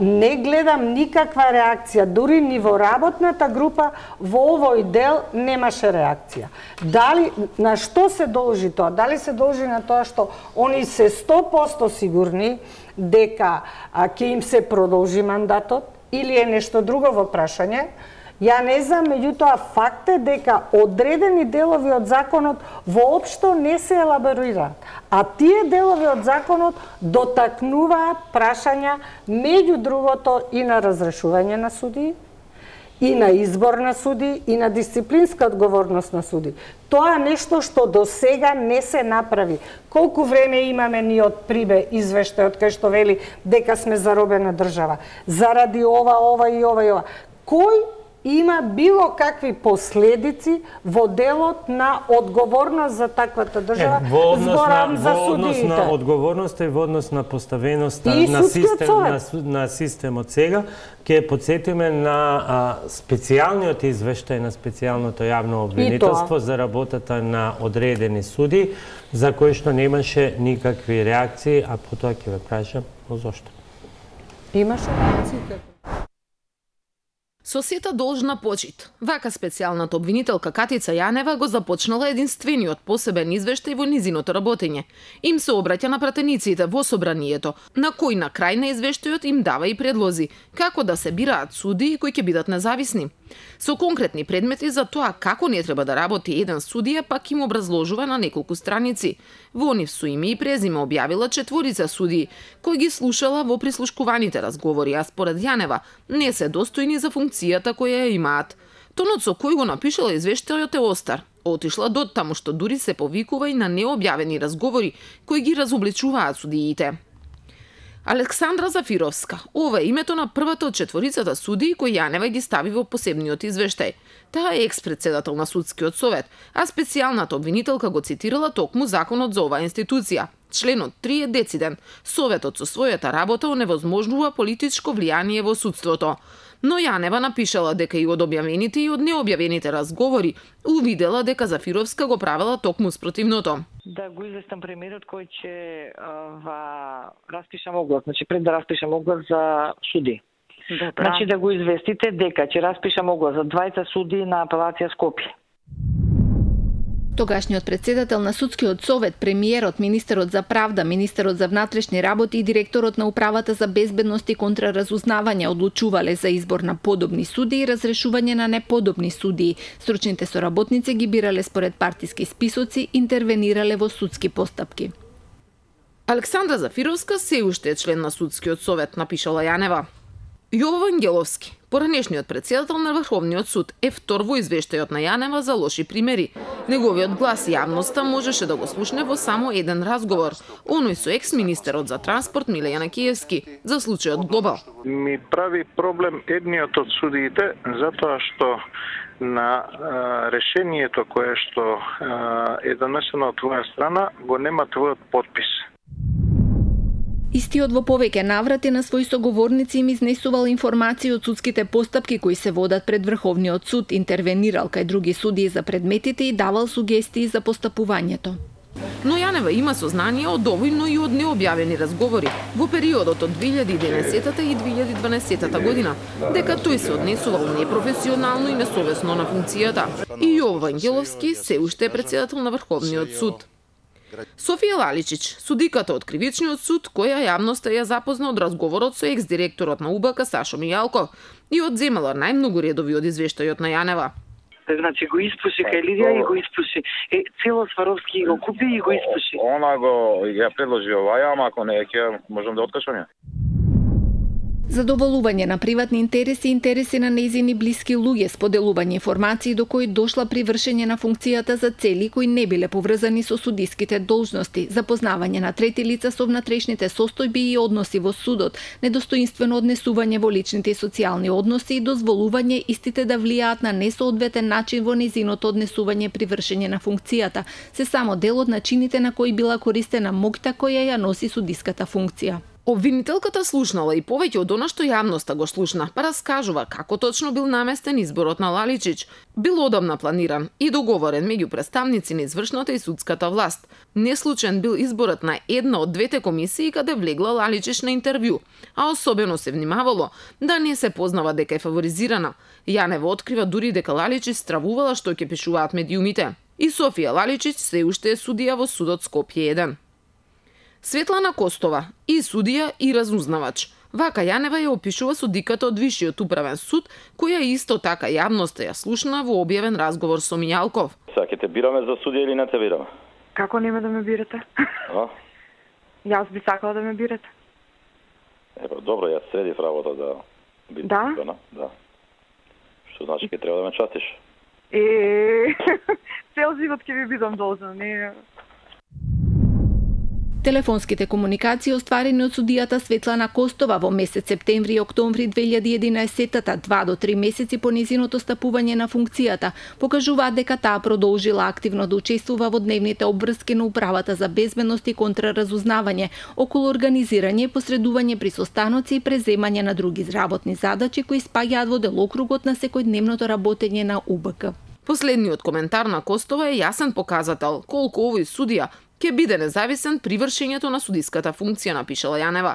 не гледам никаква реакција, дури ни во работната група во овој дел немаше реакција. Дали на што се должи тоа? Дали се должи на тоа што они се 100% сигурни дека ќе им се продолжи мандатот или е нешто друго во прашање? Ја не знам, меѓутоа факт е дека одредени делови од законот воопшто не се елаборираат. А тие делови од законот дотакнуваат прашања меѓу другото и на разрешување на судии, и на избор на судии, и на дисциплинска одговорност на судии. Тоа е нешто што до сега не се направи. Колку време имаме ние од Прибе извештајот кај што вели дека сме заробена држава? Заради ова и ова. Кој има било какви последици во делот на одговорност за таквата држава? Зборам за судиите. Во однос на одговорноста и во однос на поставеноста на системот сега, ќе подсетиме на специјалниот извештај на специјалното јавно обвинителство за работата на одредени суди, за кои што немаше никакви реакции, а потоа ќе ве прашам зошто. Имаше реакции? Со сета должна почит. Вака специјалната обвинителка Катица Јанева го започнала единствениот посебен извештај во низиното работење. Им се обраќа на пратениците во собранието, на кој на крај на извештајот им дава и предлози како да се бираат судии кои ќе бидат независни. Со конкретни предмети за тоа како не треба да работи еден судија, пак им образложува на неколку страници. Во нив со име и презиме објавила 4 судии, кои ги слушала во прислушкуваните разговори, а според Јанева не се достојни за функцијата која ја имаат. Тонот со кој го напишала извештајот е остар. Отишла до таму што дури се повикува и на необјавени разговори кои ги разобличуваат судиите. Александра Зафировска. Ова е името на првата од 4 судии кои Јанева ги стави во посебниот извештај. Таа е екс-председател на Судскиот совет, а специјалната обвинителка го цитирала токму законот за оваа институција. Членот 3 е дециден. Советот со својата работа оневозможнува политичко влијание во судството. Но Јанева напишала дека и од објавените и од необјавените разговори увидела дека Зафировска го правела токму спротивното. Да го известам премиерот кој ќе распишам оглас, значи пред да распишам оглас за суди. Добра. Значи да го известите дека ќе распишам оглас за 20 суди на апелација Скопје. Тогашниот председател на Судскиот совет, премиерот, министерот за правда, министерот за внатрешни работи и директорот на управата за безбедност и контраразузнавање одлучувале за избор на подобни судии и разрешување на неподобни судии. Стручните соработници ги бирале според партиски списоци, интервенирале во судски постапки. Александра Зафировска се уште е член на Судскиот совет, напишала Јанева. Јово Ангеловски, поранешниот председател на Врховниот суд, е втор во извештајот на Јанева за лоши примери. Неговиот глас јавноста можеше да го слушне во само еден разговор, оној со екс-министерот за транспорт Миле Јанакиевски, за случајот Глобал. Ми прави проблем едниот од судиите, затоа што на решението кое што е донесено од твоја страна, го нема твојот подпис. Истиот во повеќе наврати на своји соговорници им изнесувал информации од судските постапки кои се водат пред Врховниот суд, интервенирал кај други судии за предметите и давал сугестии за постапувањето. Но Јанева има сознание од доволно и од необјавени разговори во периодот од 2011 и 2012 година, дека тој се однесувал непрофесионално и несовесно на функцијата. И Јово Ангеловски се уште е председател на Врховниот суд. Софија Лаличич, судиката од Кривичниот суд, која јавноста ја запозна од разговорот со екс-директорот на УБК Сашо Мијалков и одземала најмногу редови од извештајот на Јанева. Значи го испуши кај Лидија и го испуши. Цело Сваровски го купи и го испуши. Она го ја предложи ова, ама ако не ќе можам да откажам ја. Задоволување на приватни интереси и интереси на нејзини блиски луѓе, споделување информации до кои дошла при вршење на функцијата за цели кои не биле поврзани со судиските должности, запознавање на трети лица со внатрешните состојби и односи во судот, недостоинствено однесување во личните и социјални односи и дозволување истите да влијаат на несоодветен начин во нејзиното однесување при вршење на функцијата, се само дел од начините на кои била користена моќта која ја носи судиската функција. Обвинителката слушнала и повеќе од она што јавноста го слушна, па раскажува како точно бил наместен изборот на Лаличич. Бил одамна планиран и договорен меѓу представници на извршната и судската власт. Неслучен бил изборот на една од двете комисии каде влегла Лаличич на интервју, а особено се внимавало да не се познава дека е фаворизирана. Јанева открива дури дека Лаличич стравувала што ќе пишуваат медиумите. И Софија Лаличич се уште е судија во судот Скопје 1. Светлана Костова, и судија и разузнавач. Вака Јанева ја опишува судиката од Висшиот управен суд, која исто така јавноста ја слушна во објавен разговор со Мијалков. Сега ќе те бираме за судија или не те бираме? Како нема да ме бирате? Јас би сакала да ме бирате. Добро, јас средив работа да бидам. Да? Да. Што значи ќе треба да ме чатиш? Цел живот ќе ви бидам должна, не. Телефонските комуникации остварени од судијата Светлана Костова во месец септември и октомври 2011-та, 2 до 3 месеци по незиното стапување на функцијата, покажуваат дека таа продолжила активно да учествува во дневните обврски на Управата за безбедност и контраразузнавање, околу организирање и посредување при состаноци и преземање на други работни задачи кои спаѓаат во делокругот на секојдневното работење на УБК. Последниот коментар на Костова е јасен показател колку овој судија ќе биде независен при вршењето на судиската функција, напишала Јанева.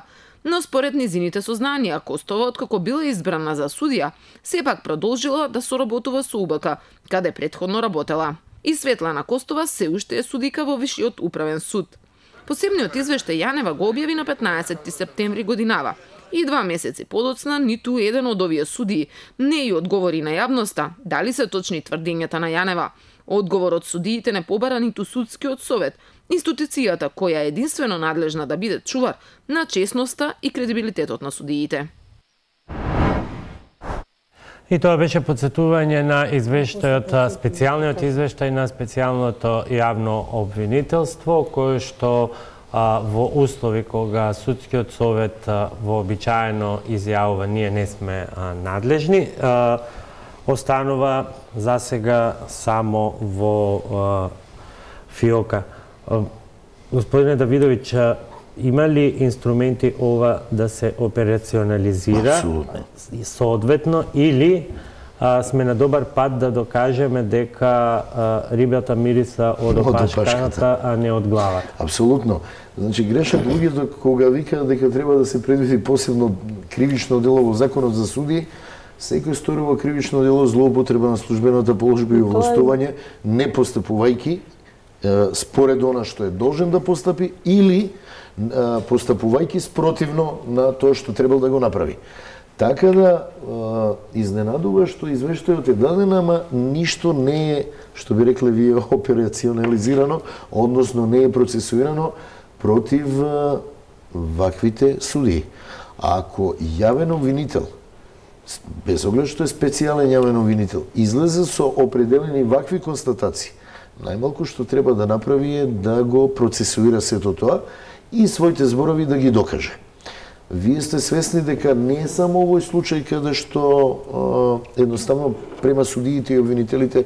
Но според низините сознанија, Костова, откако била избрана за судија, сепак продолжила да соработува со УБК, каде претходно работела. И Светлана Костова се уште е судика во Висшиот управен суд. Посебниот извештај Јанева го објави на 15 септември годинава. И 2 месеци подоцна ниту еден од овие судии не ја одговори на јавноста дали се точни тврдењата на Јанева. Одговор од судиите не побара ниту судскиот совет, институцијата која е единствено надлежна да биде чувар на честноста и кредибилитетот на судиите. И тоа беше подсетување на извештајот, специјалниот извештај на специјалното јавно обвинителство, кој што во услови кога судскиот совет вообичаено изјавува ние не сме надлежни, останува засега само во фиока. Господине Давидовиќ, има ли инструменти ова да се операционализира? Апсолутно. Соодветно, или сме на добар пат да докажеме дека рибата мириса од опашката, а не од главата? Апсолутно. Значи, грешат луѓето кога викаат дека треба да се предвиди посебно кривично дело во Законот за судии. Секој сторува кривично дело злоупотреба на службената положба и овластување, не постапувајќи според она што е должен да постапи или постапувајќи спротивно на тоа што требал да го направи. Така да изненадува што извештајот е даден, ама ништо не е, што би рекле вие, операционализирано, односно не е процесуирано против ваквите судии. Ако јавен обвинител, без оглед што е специјален јавен обвинител, излезе со определени вакви констатации, најмалку што треба да направи е да го процесуира сето тоа и своите зборови да ги докаже. Вие сте свесни дека не е само овој случај каде што едноставно према судиите и обвинителите,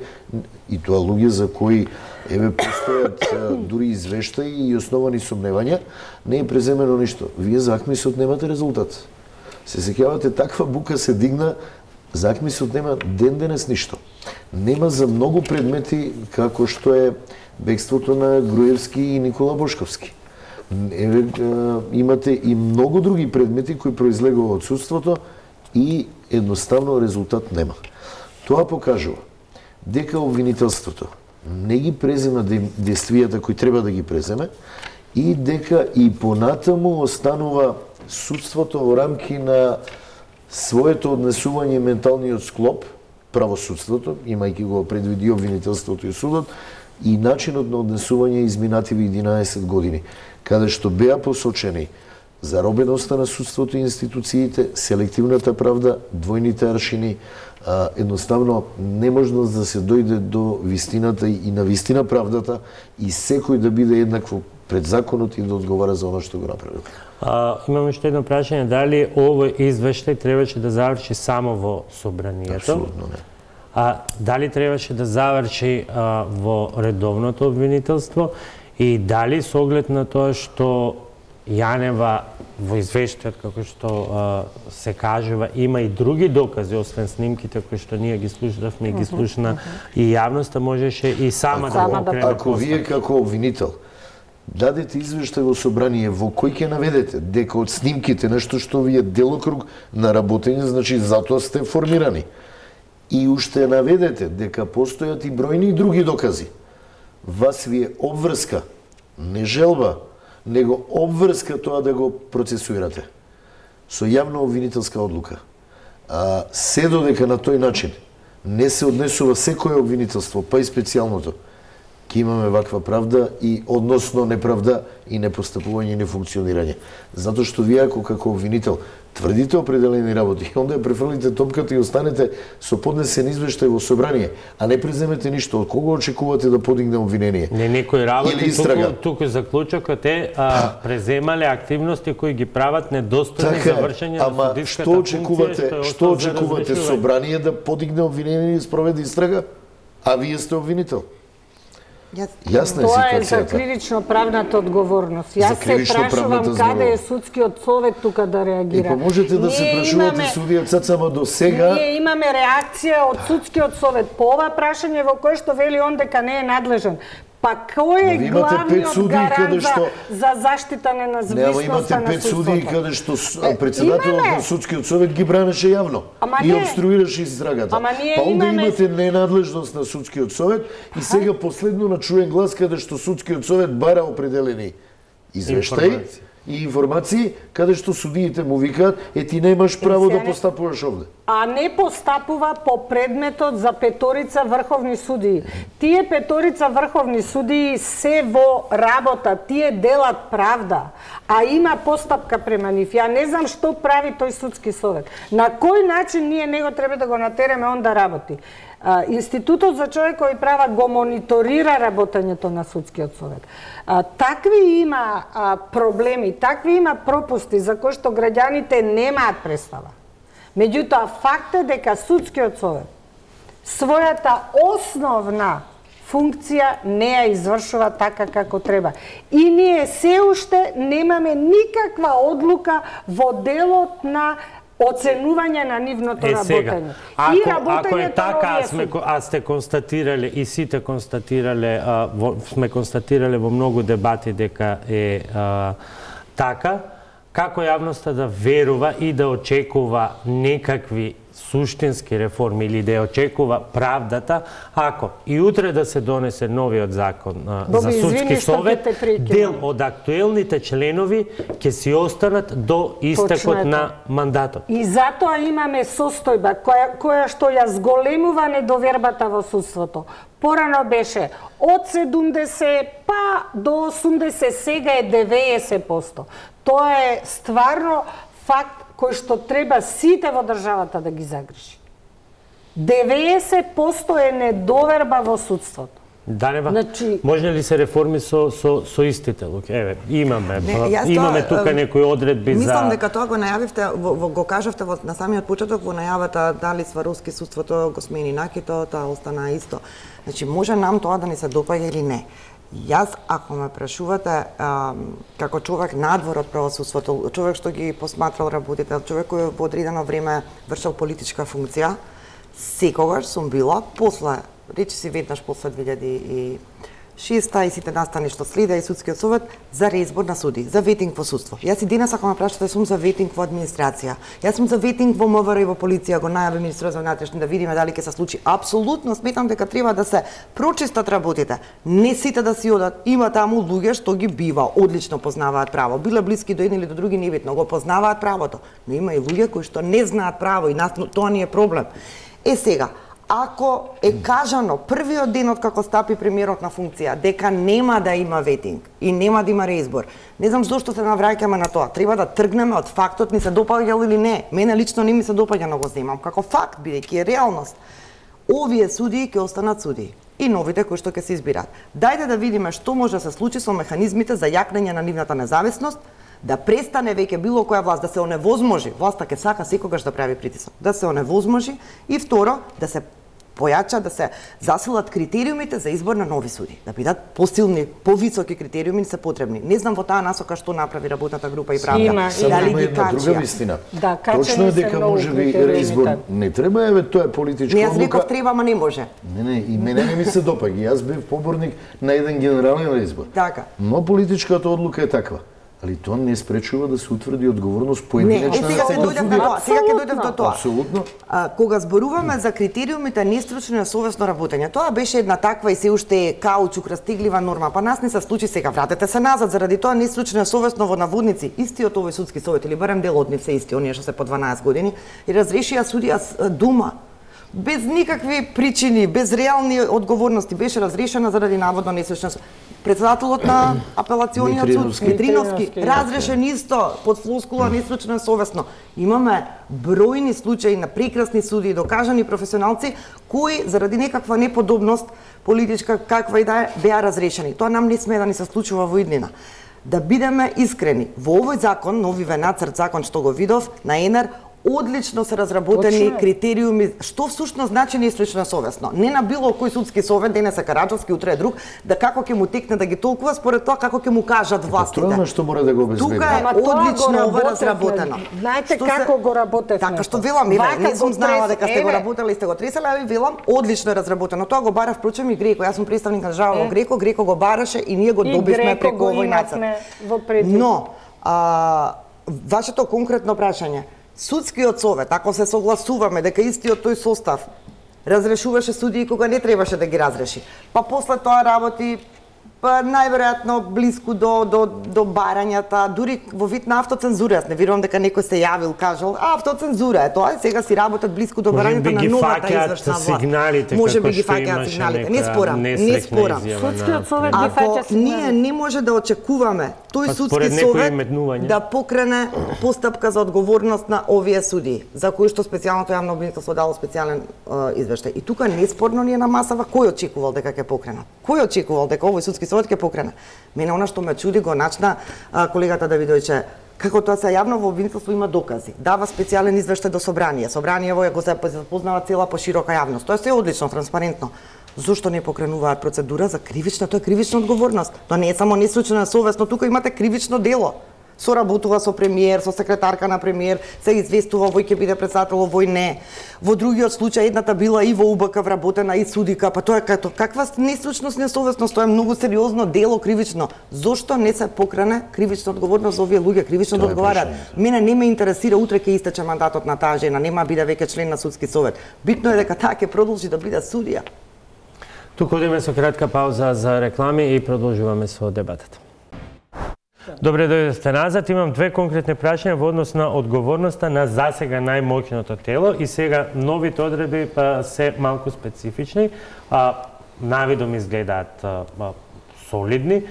и тоа луѓе за кои постојат дури извештаи и основани сомневања, не е преземено ништо. Вие за АКМИСот немате резултат. Се сеќавате, таква бука се дигна, за АКМИСот нема ден денес ништо. Нема за многу предмети како што е бегството на Груевски и Никола Бошковски. Имате и многу други предмети кои произлегува од судството и едноставно резултат нема. Тоа покажува дека обвинителството не ги презема действијата кои треба да ги преземе и дека и понатаму останува судството во рамки на своето однесување менталниот склоп, правосудството, имајќи го предвиди обвинителството и судот, и начинот на однесување изминативи 11 години, каде што беа посочени заробеноста на судството и институциите, селективната правда, двојните аршини, едноставно неможност да се дојде до вистината и на вистина правдата и секој да биде еднакво пред законот и да одговара за оно што го направил. Имам уште едно прашање, дали овој извештај требаше да заврши само во собранието? Апсолутно не. Дали требаше да заврши во редовното обвинителство и дали со оглед на тоа што Јанева во извештајот, како што се кажува, има и други докази, освен снимките кои што ние ги слушавме и ги слушна и јавноста, можеше и сама да го окрене. Ако вие како обвинител дадете извештај во собрание во кој ќе наведете дека од снимките нешто што ви е делокруг на работење, значи затоа сте формирани. И уште наведете дека постојат и бројни други докази. Вас ви е обврска, не желба, него обврска тоа да го процесуирате со јавно обвинителска одлука. Се додека на тој начин не се однесува секое обвинителство, па и специјалното, ќе имаме ваква правда и односно неправда и непостапување и нефункционирање. Затоа што вие како обвинител тврдите определени работи и онда ја префрлите топката и останете со поднесен извештај во собрание, а не преземете ништо. Од кого очекувате да подигне обвинение? Не, некои работи туку заклучокот е преземале активности кои ги прават недостојни за вршење на судиската функција. Што очекувате собрание да подигне обвинение и спроведе истрага? А вие сте обвинител. Јасна е тоа ситуацијата. Е за кривично правната одговорност. Јас се прашувам каде е судскиот совет тука да реагира. Па можете да се прашувате судија Цацама до сега. Ние имаме реакција од судскиот совет по ова прашање во кое што вели он дека не е надлежен. Па кој е главниот гарант за заштита на независноста на судството? Имате 5 судии каде што председателот на судскиот совет ги бранеше јавно и обструираше истрагата. Па онда имате ненадлежност на судскиот совет и сега последно на чуен глас каде што судскиот совет бара определени извештаи и информации каде што судиите му викаат ти немаш право да постапуваш овде. А не постапува по предметот за петорица врховни судии. Тие петорица врховни судии се во работа, тие делат правда, а има постапка према нив. Ја не знам што прави тој судски совет. На кој начин ние него треба да го натераме он да работи? Институтот за човекови права го мониторира работењето на судскиот совет. Такви има проблеми, такви има пропусти за кои што граѓаните немаат представа. Меѓутоа, факт е дека судскиот совет својата основна функција не ја извршува така како треба. И ние се уште немаме никаква одлука во делот на оценување на нивното работење. Ако е така, а сте констатирале и сите констатирале, сме констатирале во многу дебати дека е така, како јавноста да верува и да очекува некакви суштински реформи или да очекува правдата, ако и утре да се донесе новиот закон за судски совет, дел од актуелните членови ќе си останат до истекот на мандатот. И затоа имаме состојба која што ја зголемува недовербата во судството. Порано беше од 70 па до 80, сега е 90%. Тоа е стварно факт кој што треба сите во државата да ги загрижи. 90% е недоверба во судството. Данева, може ли се реформи со истите луѓе? Еве, имаме тука некои одредби за... Мислам дека тоа го најавивте, го кажавте на самиот почеток во најавата дали Сваровски судството го смени Накито, тоа остана исто. Значи, може нам тоа да ни се допаѓа или не. Јас, ако ме прашувате како човек надвор од правосудството, човек што ги посматрал работите, човек кој во одредено време вршил политичка функција, секогаш сум била после, речи си веднаш после 2006 и сите настани што следа и судскиот совет за реизбор на суди, за ветинг во судство. Јас и денес ако ме прашате сум за ветинг во администрација. Јас сум за ветинг во МВР и во полиција, го најави министерот за внатрешни да видиме дали ќе се случи. Апсолутно сметам дека треба да се прочистат работите. Не сите да си одат. Има таму луѓе што ги бива, одлично познаваат право. Биле блиски до едни или до други небитно, го познаваат правото. Но има и луѓе кои што не знаат право и тоа ни е проблем. Сега, ако е кажано првиот ден од како стапи премиерот на функција дека нема да има ветинг и нема да има реизбор, не знам зошто се навраќаме на тоа. Треба да тргнеме од фактот ни се допаѓа или не. Мене лично не ми се допаѓа, но го земам како факт, бидејќи е реалност. Овие судии ќе останат судии и новите кои што ќе се избират. Дајте да видиме што може да се случи со механизмите за јакнење на нивната независност, да престане веќе било која власт да се оневозможи. Власта ќе сака секогаш да прави притисок, да се оневозможи и второ да се појача, да се засилат критериумите за избор на нови суди, да бидат посилни, повисоки критериуми се потребни. Не знам во таа насока што направи работната група и правда. Дали ги качија? Друга вистина. Да, точно е дека можеби реизбор не треба, еве тоа е политичка одлука. Не, јас реков треба, ама не може. Не, и мене не ми се допаѓа. Јас бев поборник на еден генерален реизбор. Така. Но политичката одлука е таква. Али тоа не спречува да се утврди одговорност поединечна. Не, сега ќе дојдев до тоа. Апсолутно. Кога зборуваме за критериумите нестручно и совесно работење, тоа беше една таква и се уште е каучук растиглива норма, па нас не се случи сега. Вратете се назад заради тоа нестручно и совесно во наводници. Истиот овој судски совет или барем дел од нив се исти, оние што се по 12 години и разрешија судија дума. Без никакви причини, без реални одговорности беше разрешена заради наводно нестручност. Председателот на апелациониот суд Митриновски разрешен исто под флоскула нестручно и совесно. Имаме бројни случаи на прекрасни суди, докажани професионалци кои заради некаква неподобност политичка каква и да е беа разрешени. Тоа нам не смее да ни се случува во иднина. Да бидеме искрени, во овој закон, новиве нацрт закон што го видов на ЕНЕР, одлично се разработени критериуми што всушност значи нестручно совесно. Не на било кој судски совет, денес е Караджовски, утре е друг, да како ќе му текне да ги толкува според тоа како ќе му кажат властите. Тоа што мора да го обезбеди. Тука е одлично ова разработено. Знаете како го работевме? Така што велам, не сум знала дека сте го работеле и сте го тресале, али велам одлично е разработено. Тоа го бара впрочем и Греко. Јас сум представник на држава во Греко, Греко го бараше и ние го добивме преку овој нацрт. Но вашето конкретно прашање, Судскиот совет, ако се согласуваме дека истиот тој состав разрешуваше судии кога не требаше да ги разреши, па после тоа работи најверојатно блиску до барањата, дури во вид на автоцензура. Јас не верувам дека некој се јавил, кажал, автоцензура е тоа, сега си работат блиску до барањата на новата извршна власт. Може би ги фаќаат сигналите. Не спорам. Судскиот совет ги фаќа сигналите. Ние не може да очекуваме тој судски совет да покрене постапка за одговорност на овие судии, за кои што специјалното јавно обвинителство дало специјален извештај. И тука неспорно ни е на масава кој очекувал дека ќе покренат. Кој очекувал дека овој судски совет ќе покрене? Мене она што ме чуди го начна колегата Давидовиќ, како тоа се јавно во обвинителство има докази. Дава специјален извештај до собрание. Собраниево го се запознава цела поширока јавност. Тоа е одлично, транспарентно. Зошто не покренуваат процедура за кривична? Тоа е кривична одговорност. Тоа не е само нестручно и совесно, тука имате кривично дело. Соработува со премиер, со секретарка на премиер, се известува вој ќе биде председател, вој не. Во другиот случај едната била и во УБК вработена и судика, па тоа е каква нестручност, несовесност, тоа е многу сериозно дело кривично. Зошто не се покрене кривична одговорност за овие луѓе, кривично да одговарат? Мене не ме интересира утре ќе истече мандатот на таа жена, нема биде веќе член на судски совет. Битно е дека таа ќе продолжи да биде судија. Тука одиме со кратка пауза за реклами и продолжуваме со дебатата. Добре дојдете назад. Имам две конкретни прашања во однос на одговорноста на засега најмоќното тело и сега новите одредби се малку специфични. Навидом изгледаат солидни,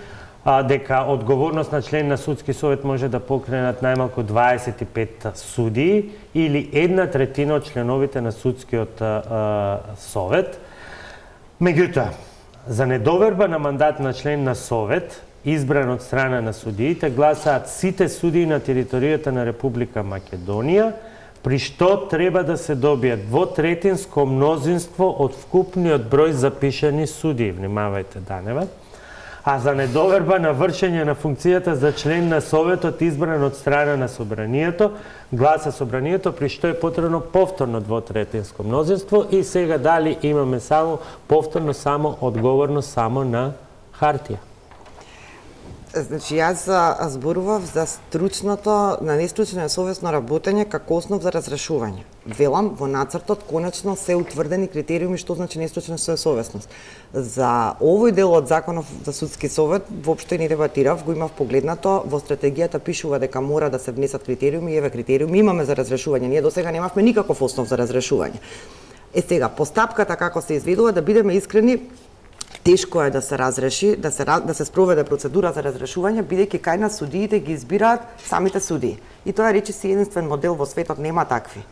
дека одговорност на член на судски совет може да покренат најмалку 25 судии или 1/3 од членовите на судскиот совет. Меѓутоа, за недоверба на мандат на член на совет избран од страна на судиите, гласаат сите судии на територијата на Република Македонија, при што треба да се добие двотретинско мнозинство од вкупниот број запишани судии. Внимавајте, Данева. А за недоверба на вршење на функцијата за член на Советот избран од страна на Собранието, гласа Собранието, при што е потребно повторно двотретинско мнозинство и сега дали имаме само повторно само одговорност само на хартија. Значи, јас зборував за стручното, на нестручно и совесно работење како основ за разрешување. Велам, во нацртот конечно се утврдени критериуми што значи нестручно и совесност. За овој дел од законов за судски совет воопшто не дебатирав, го имав погледнато, во стратегијата пишува дека мора да се внесат критериуми, и еве критериуми имаме за разрешување. Ние досега немавме никаков основ за разрешување. Сега, постапката како се изведува, да бидеме искрени, тешко е да се разреши, да се спроведе процедура за разрешување, бидејќи кај нас судиите ги избираат самите судии. И тоа речи си единствен модел, во светот нема такви.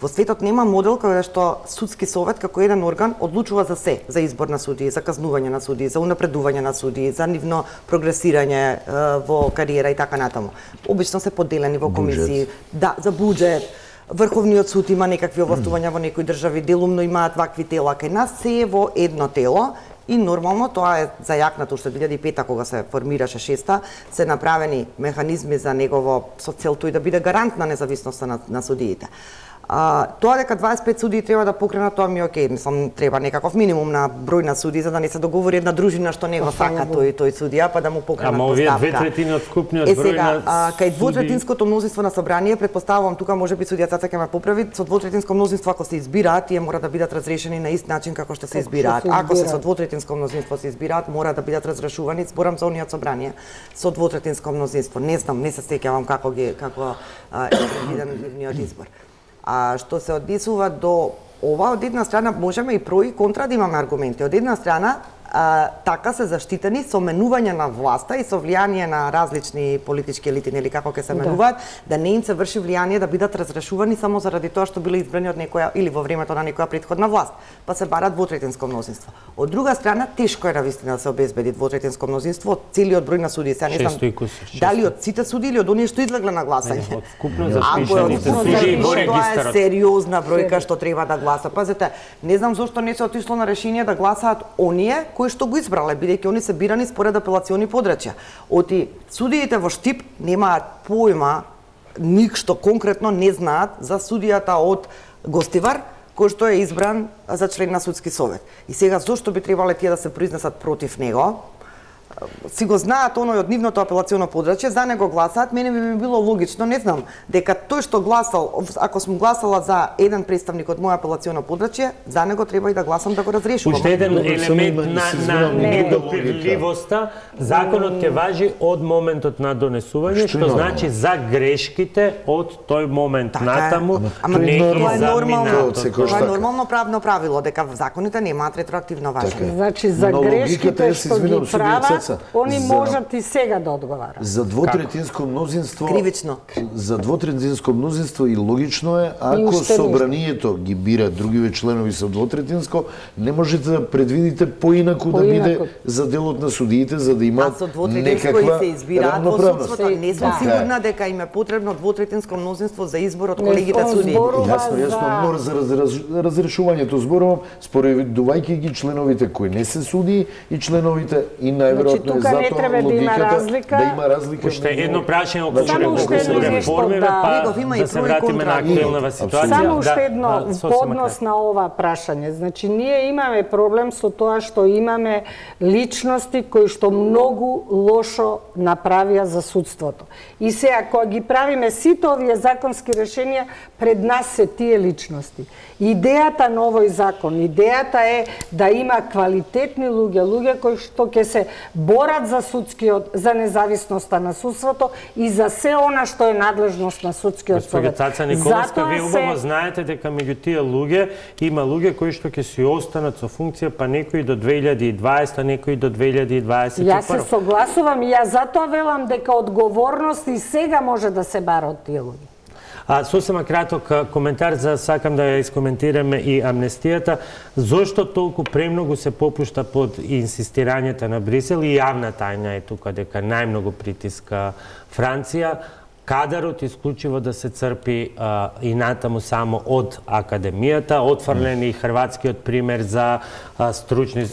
Во светот нема модел каде што судски совет како еден орган одлучува за се, за избор на судии, за казнување на судии, за унапредување на судии, за нивно прогресирање во кариера и така натаму. Обично се поделени во комисии, да, за буџет. Врховниот суд има некакви овластувања во некои држави, делумно имаат вакви тела, кај нас се е во едно тело. И нормално, тоа е зајакнато уште 2005 кога се формираше 6-та, се направени механизми за негово со цел тој да биде гарант на независноста на судиите. Тоа дека 25 судии треба да покренат, тоа ми е окей, мислам треба некаков минимум на број на судии за да не се договори една дружина што не го сака тој судија, па да му покренат поставка. Ама овие 2/3 од вкупниот број на кај двотретинското мнозинство на собрание, претпоставувам тука можеби судијата ќе ме поправи, со двотретинско мнозинство ако се избираат, тие мора да бидат разрешени на ист начин како што се избираат. Ако се со двотретинско мнозинство се избираат, мора да бидат разрешувани, зборам за оние од собрание со двотретинско мнозинство. Не знам, не се сеќавам како е предвиден нивниот избор. А што се однесува до ова, од една страна можеме и про и контра да имаме аргументи. Од една страна, така се заштитени со менување на власта и со влијание на различни политички елити, нели како ќе се менуваат, да не им се врши влијание да бидат разрешувани само заради тоа што биле избрани од некоја или во времето на некоја претходна власт, па се бара двотретинско мнозинство. Од друга страна, тешко е навистина да се обезбеди двотретинско мнозинство од целиот број на судии. Сега не знам дали од сите судии или од оние што излегле на гласање. Од вкупно запишаните судии во регистарот. Тоа е сериозна бројка што треба да гласа. Пазете, не знам зошто не се отишло на решение да гласаат оние кои што го избрале, бидејќи они се бирани според апелациони подрачја. Оти судиите во Штип немаат појма, ништо конкретно не знаат за судијата од Гостивар, кој што е избран за член на судски совет. И сега зошто би требале тие да се произнесат против него? Си го знаат оној од нивното апелационо подрачје, за него гласаат, мене би било логично, не знам, дека тој што гласал, ако сум гласала за еден представник од моја апелационо подрачје, за него треба и да гласам да го разрешувам. Уште еден елемент на недопирливоста, законот ќе важи од моментот на донесување, што значи за грешките од тој момент натаму, не и за минатото. Тоа е нормално правно правило, дека законите немаат ретроактивно важење. Значи за грешките што ги прават, они можат и сега да одговарат. За двотретинско мнозинство. Кривично. За двотретинско мнозинство и логично е, ако собранието ги бира другиве членови со двотретинско, не можете да предвидите поинаку да биде за делот на судиите, за да имаат некаква равноправност. Не сум сигурна дека им е потребно двотретинско мнозинство за избор од колегите судии. Јасно, но за разрешувањето зборувам, споредувајќи ги членовите кои не се судии и членовите и најверојатно тука не треба да има разлика. Да има разлика. Уште едно прашање околу реформи, па да се вратиме на актуелна ситуација. Само уште едно поднос на ова прашање. Значи, ние имаме проблем со тоа што имаме личности кои што многу лошо направија за судството. И сега, кога ги правиме сите овие законски решенија, пред нас се тие личности. Идејата на овој закон, идејата е да има квалитетни луѓе кои што ќе се борат за за независноста на судството и за се она што е надлежност на судскиот совет. Цаца Николовска, вие убаво знаете дека меѓу тие луѓе има луѓе кои што ќе си останат со функција, па некои до 2020, некои до 2021. Јас се согласувам и јас затоа велам дека одговорност и сега може да се бара од тие луѓе. Сосема краток коментар, за сакам да ја искоментираме и амнестијата. Зошто толку премногу се попушта под инсистирањето на Брисел и јавна тајна е тука дека најмногу притиска Франција, кадарот исклучиво да се црпи и натаму само од академијата, отфрлен и хрватскиот пример за стручни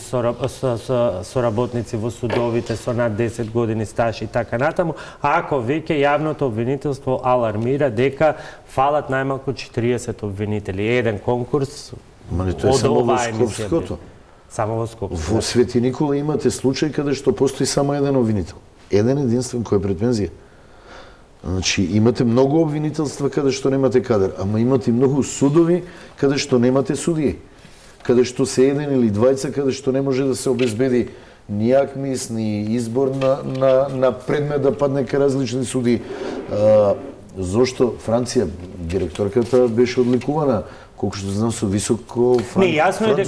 соработници во судовите со над 10 години стаж и така натаму, ако веќе јавното обвинителство алармира дека фалат најмалку 40 обвинители. Еден конкурс од оваа емисија. Само во Скопје. Во Свети Никола имате случај каде што постои само еден обвинител. Еден единствен кој е пред пензија. Значи, имате многу обвинителства каде што немате кадар, ама имате многу судови каде што немате судии. Каде што се еден или двајца, каде што не може да се обезбеди ни акмис, ни избор на предмет да падне кај различни судии. зошто Франција, директорката беше одликувана, колку што знам, со високо јасно е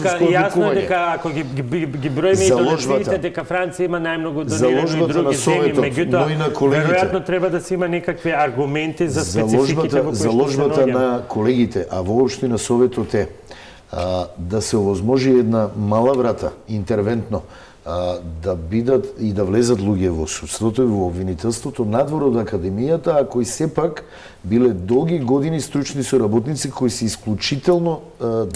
дека ако ги броиме и донесите, дека Франција има најмногу донирани и други земји, меѓутоа, веројатно треба да се има некакви аргументи за спецификите во кои што се заложбата на колегите, а воопшто на Советот е да се овозможи една мала врата, интервентно, да бидат и да влезат луѓе во судството и во обвинителството надвор од академијата, а кои сепак биле долги години стручни соработници кои се исклучително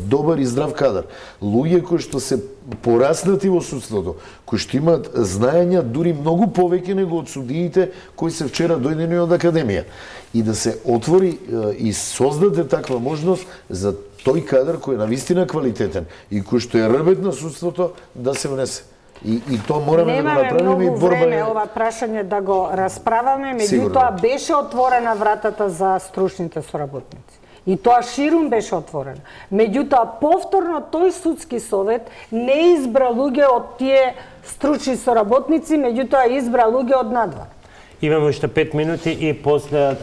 добар и здрав кадар. Луѓе кои што се пораснати во судството, кои што имаат знаења дури многу повеќе него од судиите кои се вчера дојдени од академија. И да се отвори и создаде таква можност за тој кадар кој е навистина квалитетен и кој што е рбет на судството да се внесе. И тоа мораме да го направиме и борба. Немаме многу време ова прашање да го расправаме, меѓутоа беше отворена вратата за стручните соработници. И тоа ширум беше отворена. Меѓутоа повторно тој судски совет не избра луѓе од тие стручни соработници, меѓутоа избра луѓе од надвор. Имаме уште 5 минути и после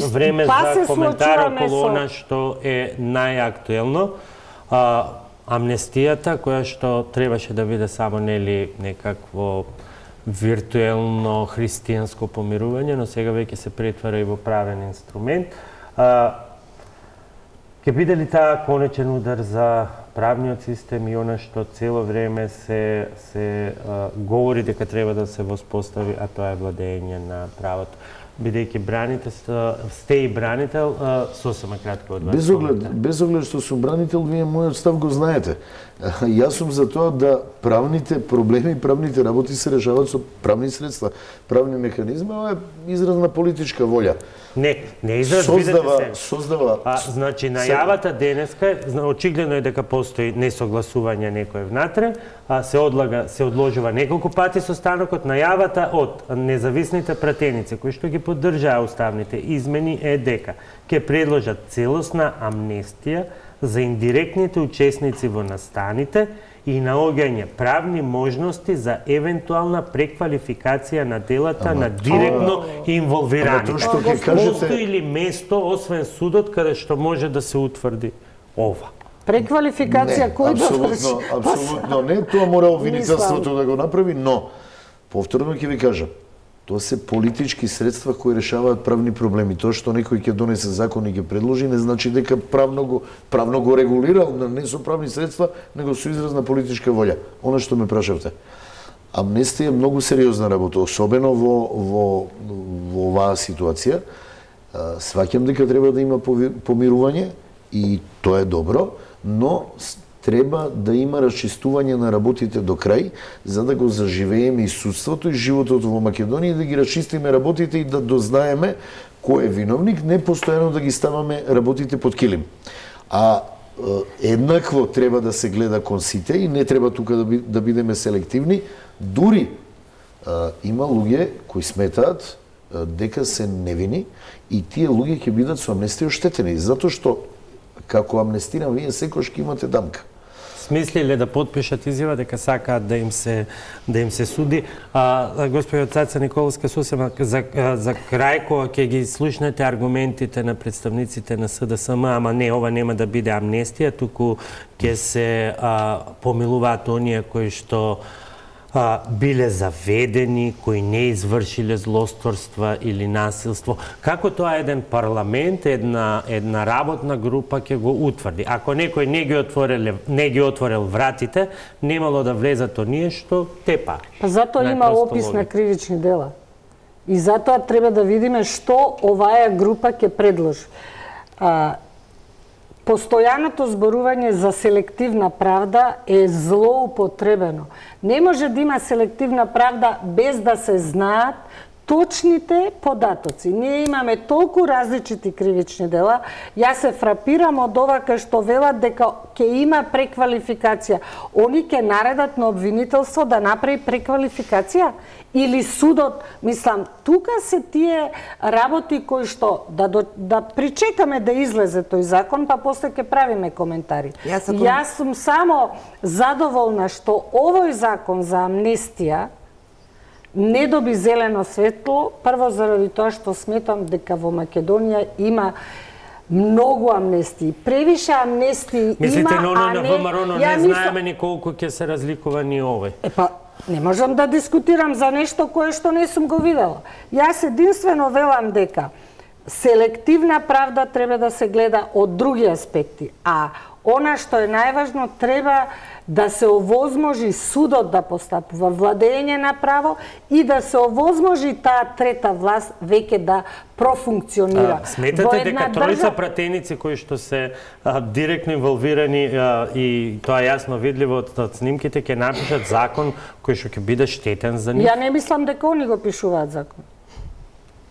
време за коментар околу она што е најактуелно. Амнестијата, која што требаше да биде само некакво виртуелно христијанско помирување, но сега веќе се претвара и во правен инструмент. Ќе биде ли таа конечен удар за правниот систем и она што цело време се говори дека треба да се воспостави, а тоа е владење на правото? Бидејќи сте и бранител, сосема кратко од вас. Без оглед што сум бранител, вие мојот став го знаете. Јас сум за тоа да правните проблеми и правните работи се решаваат со правни средства, правни механизми, ова е израз на политичка волја. Не израз, видете се. Создава. Значи, најавата денеска, очигледно е дека постои несогласување некој внатре, се одложува неколку пати состанокот. Најавата од независните пратеници, кои што ги поддржаа уставните измени, е дека ќе предложат целосна амнестија за индиректните учесници во настаните и наоѓање правни можности за евентуална преквалификација на делата на директно инволвираните. Постои ли место, освен судот, каде што може да се утврди ова? Преквалификација кој да врши? Апсолутно не, тоа мора обвинителството да го направи, но повторно ќе ви кажам, тоа се политички средства кои решаваат правни проблеми. Тоа што некој ќе донесе закон и ќе предложи не значи дека правно го регулирал, не со правни средства, него со израз на политичка волја. Она што ме прашавте. Амнестија е многу сериозна работа, особено во оваа ситуација. Сваќам дека треба да има помирување и тоа е добро, но треба да има расчистување на работите до крај, за да го заживееме и судството и животот во Македонија, да ги расчистиме работите и да дознаеме кој е виновник, не постојано да ги ставаме работите под килим. А еднакво треба да се гледа кон сите и не треба тука да бидеме селективни. Дури има луѓе кои сметаат дека се невини и тие луѓе ќе бидат со амнестија оштетени, затоа што како амнестирам, вие секојаш ќе имате дамка. Смислиле да подпишат изјава дека сакаат да им се суди. Господјот Цаца Николовска, сосема за крај, кога ќе ги слушнете аргументите на представниците на СДСМ, ама не, ова нема да биде амнестија, туку ќе се помилуваат оние кои што биле заведени, кои не извршиле злосторства или насилство. Како тоа еден парламент, една работна група ќе го утврди? Ако некој не ги отворил вратите, немало да влезат оние што тепа. Затоа има опис на кривични дела. И затоа треба да видиме што оваа група ќе предложи. Постојаното зборување за селективна правда е злоупотребено. Не може да има селективна правда без да се знаат точните податоци. Ние имаме толку различити кривични дела. Јас се фрапирам од ова кај што велат дека ќе има преквалификација. Они ќе наредат на обвинителство да направи преквалификација? Или судот, мислам, тука се тие работи кои што да причекаме да излезе тој закон, па после ќе правиме коментари. Јас сум само задоволна што овој закон за амнестија не доби зелено светло, прво заради тоа што сметам дека во Македонија има многу амнестии. Превише амнестии Мислите, има, а не... Мислите, на ВМРО не знаеме ни колку ќе се разликува ни овој. Не можам да дискутирам за нешто кое што не сум го видела. Јас единствено велам дека селективна правда треба да се гледа од други аспекти, а она што е најважно треба да се овозможи судот да постапува, владење на право и да се овозможи таа трета власт веќе да профункционира. Сметате дека тројца пратеници кои што се директно инволвирани и тоа е јасно видливо од снимките ќе напишат закон кој што ќе биде штетен за нив? Ја не мислам дека они го пишуваат закон.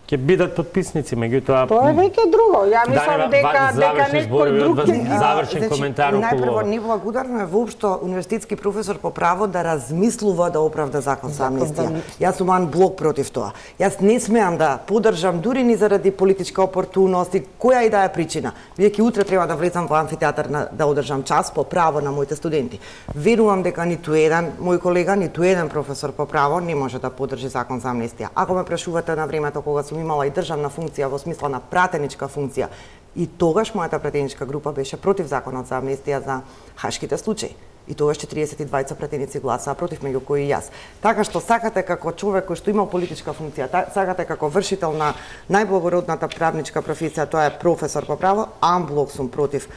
Ќе бидат подписници, меѓутоа... Тоа е веќе друго. Ја мислам дека некој друг ќе... Завршен коментар околу... Најпрво, неблагодарно е воопшто универзитетски професор по право да размислува да оправда закон за амнестија. Јас сум блок против тоа. Јас не смеам да поддржам дури ни заради политичка опортуност и која и да е причина. Бидејќи утре треба да влезам во амфитеатар да одржам час по право на моите студенти. Верувам дека ниту еден мој колега, ниту еден професор по право не може да поддржи закон за амнестија. Ако ме прашувате на времето кога сум имала и државна функција во смисла на пратеничка функција, и тогаш мојата пратеничка група беше против законот за амнестија за хашките случаи. И тогаш 42 пратеници гласаа против, меѓу кои и јас. Така што сакате како човек кој што има политичка функција, сакате како вршител на најблагородната правничка професија, тоа е професор по право, амблок сум против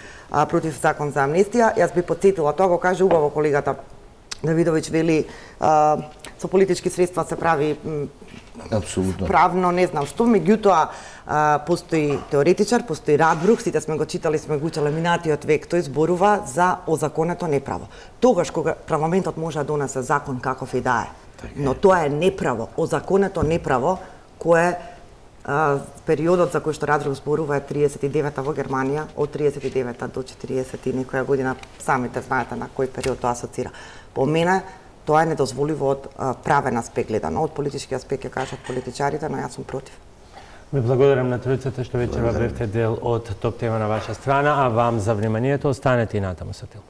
закон за амнестија. Јас би потсетила, тоа го каже убаво колегата Давидовиќ, вели со политички средства се прави апсолутно правно, не знам што, меѓутоа постои теоретичар, постои Радбрух, сите сме го читали, сме го учеле минатиот век, тој зборува за озаконето неправо. Тогаш кога парламентот може да донесе закон каков и да е, но тоа е неправо, озаконето неправо, кое периодот за кој што Радбрух зборува е 39-та во Германија, од 39-та до 40 и некоја година, самите знаете на кој период тоа асоцира. По мене, тоа е недозволиво од правен аспект гледано, од политички аспект ќе кажат политичарите, но јас сум против. Ви благодарам на тројцата што вечерва бевте дел од топ тема на ваша страна, а вам за вниманието останете и натаму со тел.